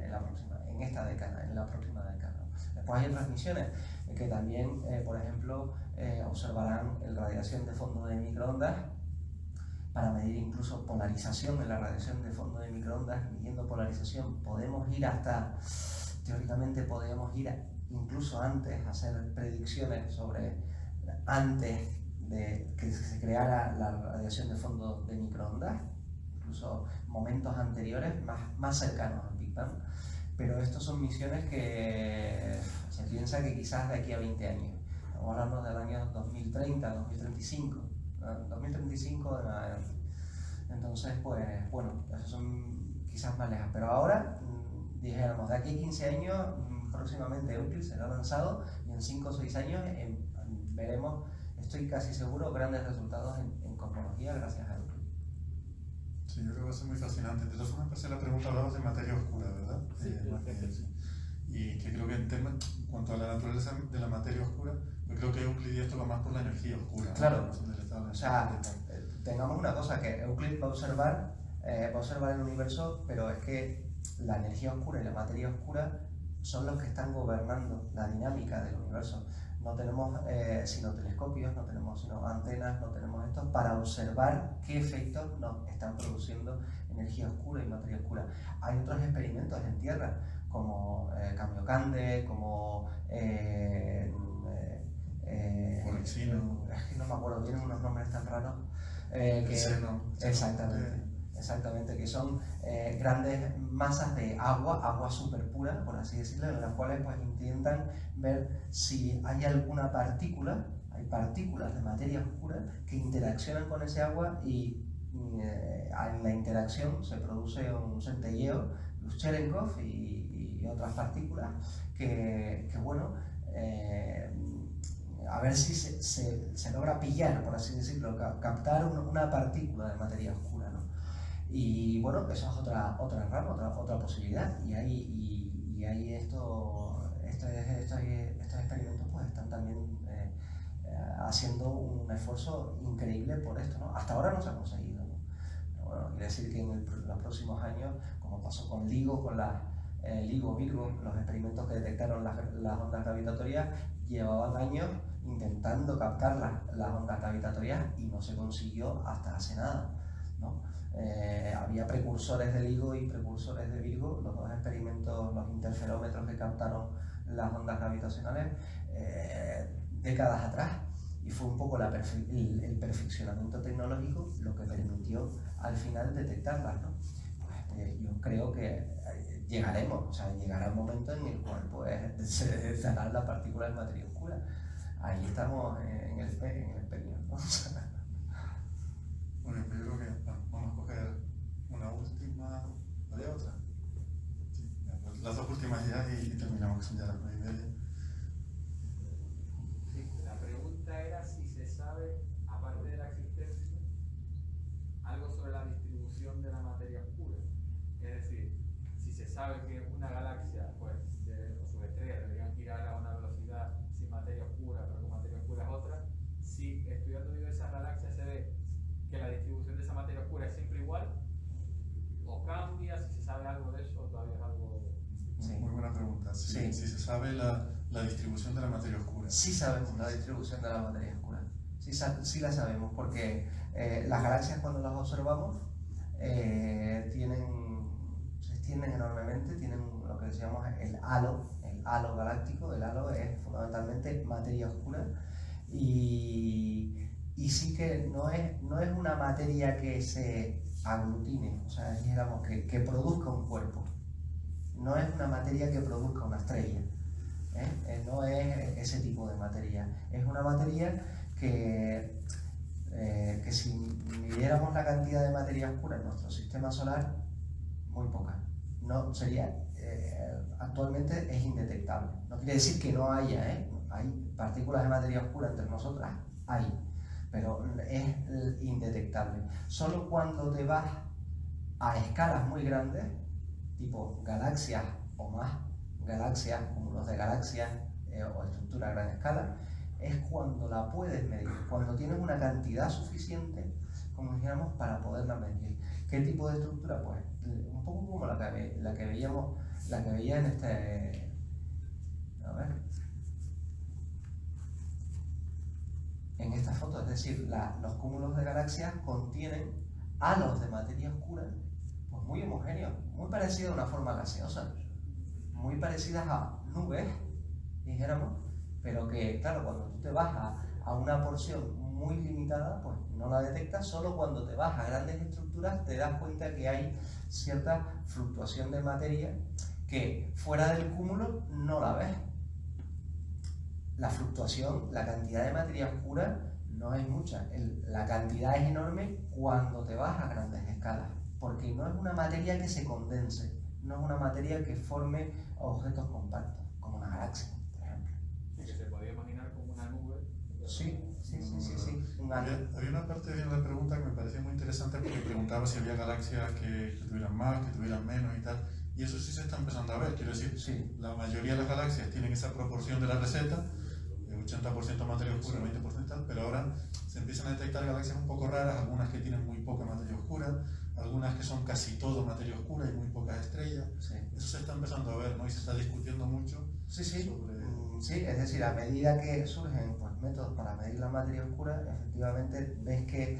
en esta década, en la próxima década. Después hay otras misiones que también, por ejemplo, observarán la radiación de fondo de microondas para medir incluso polarización en la radiación de fondo de microondas. Midiendo polarización podemos ir teóricamente podemos ir incluso antes, hacer predicciones sobre antes de que se creara la radiación de fondo de microondas, incluso momentos anteriores, más cercanos al Big Bang. Pero estos son misiones que se piensa que quizás de aquí a 20 años, estamos hablando del año 2030, 2035, 2035 en adelante. Entonces, pues bueno, esos son quizás más lejanos. Pero ahora, dijéramos, de aquí a 15 años, próximamente Euclid será lanzado y en 5 o 6 años veremos, estoy casi seguro, grandes resultados en cosmología gracias a Euclid. Sí, yo creo que va a ser muy fascinante. De todas formas, empecé la pregunta, hablabas de materia oscura, ¿verdad? Sí. Y que creo que en cuanto a la naturaleza de la materia oscura, yo creo que Euclid y esto va más por la energía oscura. Claro, ¿no? o sea, tengamos una cosa, que Euclid va a observar el universo, pero es que la energía oscura y la materia oscura son los que están gobernando la dinámica del universo. No tenemos sino telescopios, no tenemos sino antenas, no tenemos esto para observar qué efectos nos están produciendo energía oscura y materia oscura. Hay otros experimentos en Tierra, como Kamiokande, como Polixino. es que no me acuerdo, tienen unos nombres tan raros. Exactamente, que son grandes masas de agua súper pura, por así decirlo, en las cuales pues intentan ver si hay alguna partícula, hay partículas de materia oscura que interaccionan con ese agua y en la interacción se produce un centelleo, luz Cherenkov y otras partículas que bueno, a ver si se logra pillar, por así decirlo, captar una partícula de materia oscura, ¿no? Y bueno, eso es otra rama, otra posibilidad. Y ahí estos experimentos pues están también haciendo un esfuerzo increíble por esto, ¿no? Hasta ahora no se ha conseguido, ¿no? Pero bueno, quiere decir que en los próximos años, como pasó con LIGO, con Virgo, los experimentos que detectaron las ondas gravitatorias, llevaban años intentando captar las ondas gravitatorias y no se consiguió hasta hace nada, ¿no? Había precursores de LIGO y precursores de Virgo, los dos experimentos, los interferómetros que captaron las ondas gravitacionales décadas atrás, y fue un poco el perfeccionamiento tecnológico lo que permitió al final detectarlas, ¿no? Pues, yo creo que llegaremos, o sea, llegará el momento en el cual pues, se dará la partícula de materia oscura. Ahí estamos en el experimento, ¿no? Bueno, pues yo creo que vamos a coger una última, ¿había otra? Sí, pues las dos últimas ya y terminamos, que son ya las 9:30. Sí, la pregunta era si se sabe, aparte de la existencia, algo sobre la distribución de la materia oscura. Es decir, si se sabe que una galaxia, pues, o sus estrellas deberían girar a una velocidad sin materia oscura, pero con materia oscura es otra, si estudiando diversas galaxias se ve que la distribución de esa materia oscura es siempre igual, o cambia, si se sabe algo de eso, todavía es algo... Sí. Muy buena pregunta. Si se sabe la distribución de la materia oscura. Sí sabemos la distribución de la materia oscura. Sí la sabemos, porque las galaxias, cuando las observamos, se extienden enormemente, tienen lo que llamamos el halo galáctico. El halo es fundamentalmente materia oscura y sí que no es una materia que se aglutine, o sea, digamos que produzca un cuerpo. No es una materia que produzca una estrella, no es ese tipo de materia. Es una materia que si midiéramos la cantidad de materia oscura en nuestro sistema solar, muy poca. No sería, actualmente es indetectable. No quiere decir que no haya, hay partículas de materia oscura entre nosotras, hay, pero es indetectable. Solo cuando te vas a escalas muy grandes, tipo galaxias o más galaxias, cúmulos de galaxias o estructura a gran escala, es cuando la puedes medir, cuando tienes una cantidad suficiente, como dijéramos, para poderla medir. ¿Qué tipo de estructura? Pues un poco como la que veía en este... A ver. En esta foto, es decir, los cúmulos de galaxias contienen halos de materia oscura pues muy homogéneos, muy parecidos a una forma gaseosa, muy parecidas a nubes, dijéramos, pero que, claro, cuando tú te vas a una porción muy limitada, pues no la detectas. Solo cuando te vas a grandes estructuras te das cuenta que hay cierta fluctuación de materia que fuera del cúmulo no la ves. La fluctuación, la cantidad de materia oscura no es mucha, la cantidad es enorme cuando te vas a grandes escalas, porque no es una materia que se condense, no es una materia que forme objetos compactos, como una galaxia, por ejemplo. Que se podría imaginar como una nube. Sí. Había una parte de la pregunta que me parecía muy interesante, porque preguntaba si había galaxias que tuvieran más, que tuvieran menos y tal, y eso sí se está empezando a ver. Quiero decir, sí, la mayoría de las galaxias tienen esa proporción de la receta, 80% materia oscura, 20% tal, pero ahora se empiezan a detectar galaxias un poco raras, algunas que tienen muy poca materia oscura, algunas que son casi todo materia oscura y muy pocas estrellas. sí. Eso se está empezando a ver, ¿no? Y se está discutiendo mucho sobre... Sí, es decir, a medida que surgen pues, métodos para medir la materia oscura, efectivamente ves que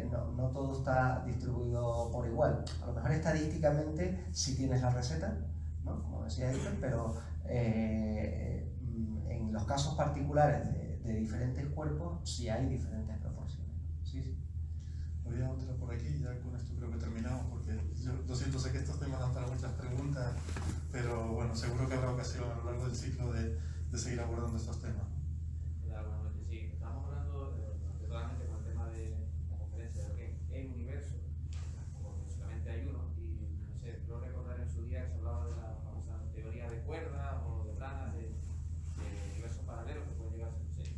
no todo está distribuido por igual. A lo mejor estadísticamente sí tienes la receta, ¿no? Como decía Iker, pero en los casos particulares de diferentes cuerpos sí hay diferentes proporciones. Sí. Había otra por aquí, ya con esto creo que terminamos, porque yo lo siento, sé que estos temas dan para muchas preguntas, pero bueno, seguro que habrá ocasión a lo largo del ciclo de seguir abordando estos temas. Bueno, sí, estamos hablando totalmente con el tema de la conferencia de lo que es el universo, porque solamente hay uno, y no sé, creo recordar en su día que se hablaba de la famosa teoría de cuerdas o de planas de universos paralelos que pueden llegar a ser,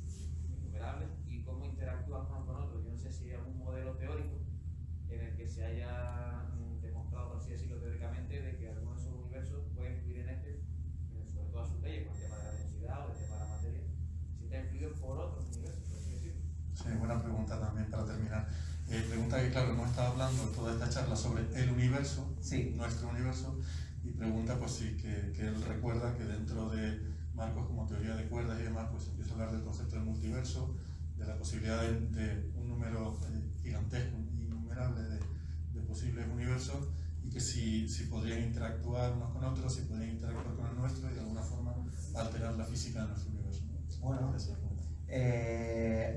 no sé, innumerables, y cómo interactúan unos con otros. Yo no sé si hay algún modelo teórico en el que se haya demostrado, por así decirlo, teóricamente, de que algunos de esos universos pueden influir en este, sobre todo a sus leyes, con el tema de la densidad o el tema de la materia, si está influido por otros universos, por así decirlo. Sí, buena pregunta también para terminar. Pregunta que, claro, hemos estado hablando toda esta charla sobre el universo, Sí. Nuestro universo, y pregunta, pues sí, que él recuerda que dentro de marcos como teoría de cuerdas y demás, pues empieza a hablar del concepto del multiverso, de la posibilidad de un número gigantesco, innumerable de posibles universos, y que si podrían interactuar unos con otros, si podrían interactuar con el nuestro y de alguna forma alterar la física de nuestro universo. Bueno,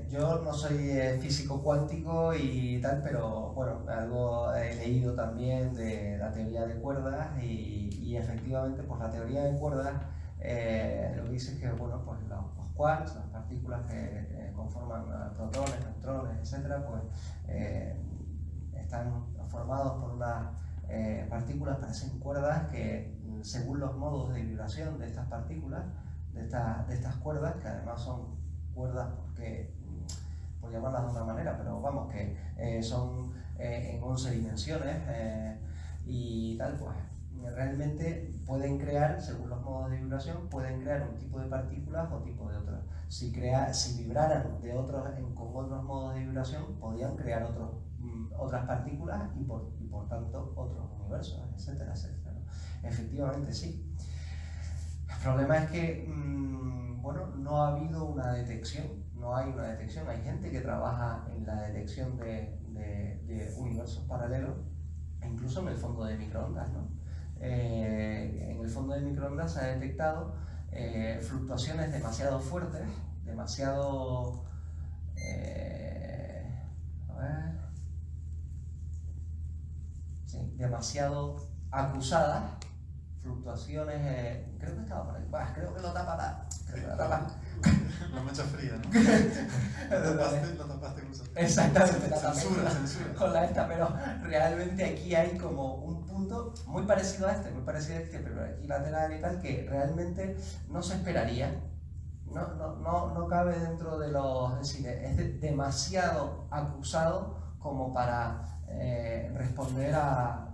yo no soy físico cuántico y tal, pero bueno, algo he leído también de la teoría de cuerdas y efectivamente pues la teoría de cuerdas lo que dice es que bueno, pues los quarks, las partículas que conforman protones, neutrones, etcétera, pues están formados por unas partículas, parecen cuerdas que según los modos de vibración de estas partículas, de estas cuerdas, que además son cuerdas porque, por llamarlas de una manera, pero vamos, que son en 11 dimensiones y tal, pues realmente pueden crear, según los modos de vibración, pueden crear un tipo de partículas o tipo de otras. Si vibraran con otros modos de vibración, podrían crear otras partículas y por tanto otros universos, etcétera, etcétera, ¿no? Efectivamente sí. El problema es que bueno, no ha habido una detección, no hay una detección. Hay gente que trabaja en la detección de universos paralelos, e incluso en el fondo de microondas, ¿no? En el fondo de microondas se ha detectado fluctuaciones demasiado fuertes, demasiado demasiado acusadas, fluctuaciones, creo que estaba por ahí, creo que lo tapa la mancha fría, ¿no? Lo tapaste con exactamente, la tapé censura. con la esta, pero realmente aquí hay como un punto muy parecido a este, pero aquí lateral y tal, que realmente no se esperaría no cabe dentro de los... Es decir, es demasiado acusado como para responder a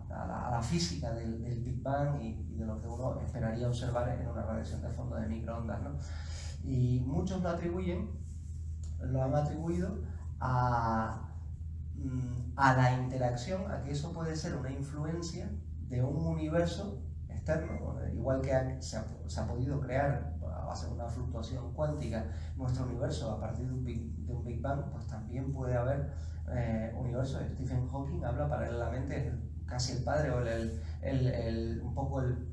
la física del Big Bang y de lo que uno esperaría observar en una radiación de fondo de microondas, ¿no? Y muchos lo han atribuido a la interacción, a que eso puede ser una influencia de un universo externo, igual que se ha podido crear a base de una fluctuación cuántica nuestro universo a partir de un Big Bang, pues también puede haber universos. Stephen Hawking habla paralelamente, casi el padre o un poco el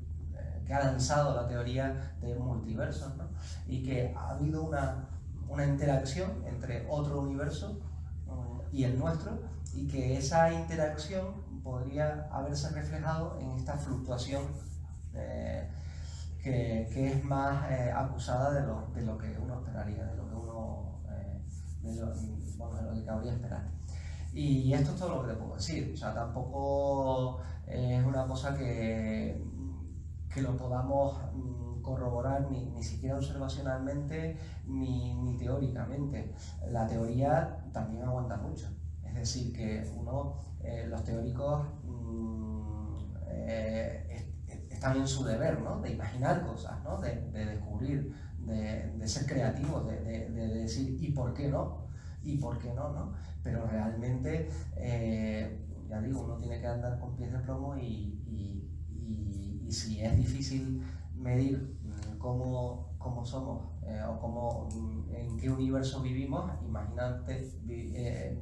que ha lanzado la teoría de multiversos, ¿no? Y que ha habido una interacción entre otro universo y el nuestro, y que esa interacción podría haberse reflejado en esta fluctuación que es más acusada de lo que uno esperaría, de lo que cabría esperar. Y esto es todo lo que te puedo decir. O sea, tampoco es una cosa que lo podamos corroborar ni siquiera observacionalmente ni teóricamente. La teoría también aguanta mucho. Es decir, que los teóricos están en su deber, ¿no? De imaginar cosas, ¿no? De descubrir, de ser creativos, de decir ¿y por qué no? ¿Y por qué no? ¿No? Pero realmente, ya digo, uno tiene que andar con pies de plomo y si es difícil medir cómo somos o en qué universo vivimos, imagínate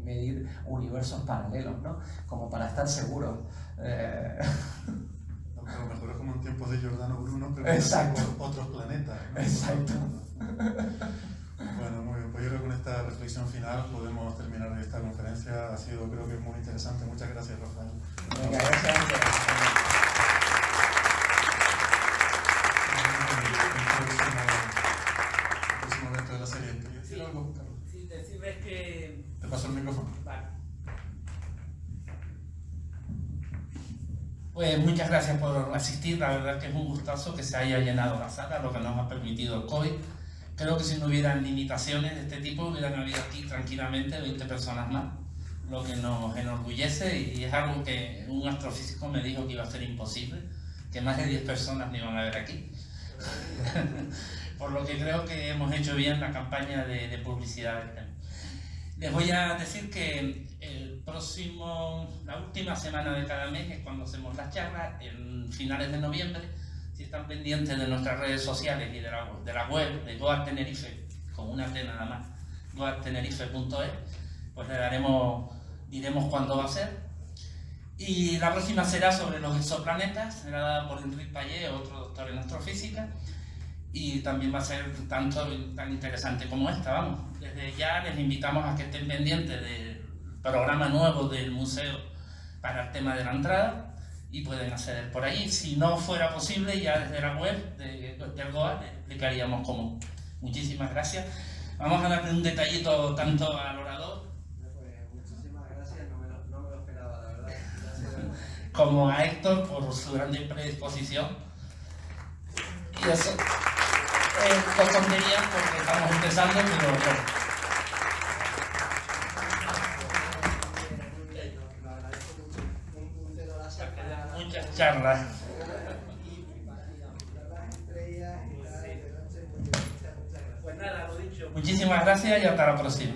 medir universos paralelos, ¿no? Como para estar seguros. A lo mejor es como en tiempos de Giordano Bruno, pero exacto, por otros planetas, ¿no? Exacto. Bueno, muy bien, pues yo creo que con esta reflexión final podemos terminar esta conferencia. Ha sido, creo que, muy interesante. Muchas gracias, Rafael. Venga, gracias. El próximo evento de la serie. ¿Querías decir algo, Carlos? Sí, decirles que... Te paso el micrófono. Vale. Pues muchas gracias por asistir. La verdad que es un gustazo que se haya llenado la sala, lo que nos ha permitido el COVID. Creo que si no hubieran limitaciones de este tipo, hubieran habido aquí tranquilamente 20 personas más, lo que nos enorgullece, y es algo que un astrofísico me dijo que iba a ser imposible, que más de 10 personas no iban a ver aquí. Por lo que creo que hemos hecho bien la campaña de publicidad. Les voy a decir que la última semana de cada mes es cuando hacemos las charlas, en finales de noviembre. Si están pendientes de nuestras redes sociales y de la web de Goat Tenerife, con una T nada más, goattenerife.es, pues diremos cuándo va a ser. Y la próxima será sobre los exoplanetas, será dada por Enrique Payet, otro doctor en astrofísica, y también va a ser tan interesante como esta, vamos. Desde ya les invitamos a que estén pendientes del programa nuevo del museo para el tema de la entrada, y pueden acceder por ahí. Si no fuera posible, ya desde la web del GOA les explicaríamos cómo. Muchísimas gracias. Vamos a darle un detallito tanto al orador. Pues muchísimas gracias, no me lo esperaba, la verdad. Como a Héctor por su grande predisposición. Y eso es dos tonterías porque estamos empezando, pero bueno. Muchas charlas. Pues nada, lo dicho. Muchísimas gracias y hasta la próxima.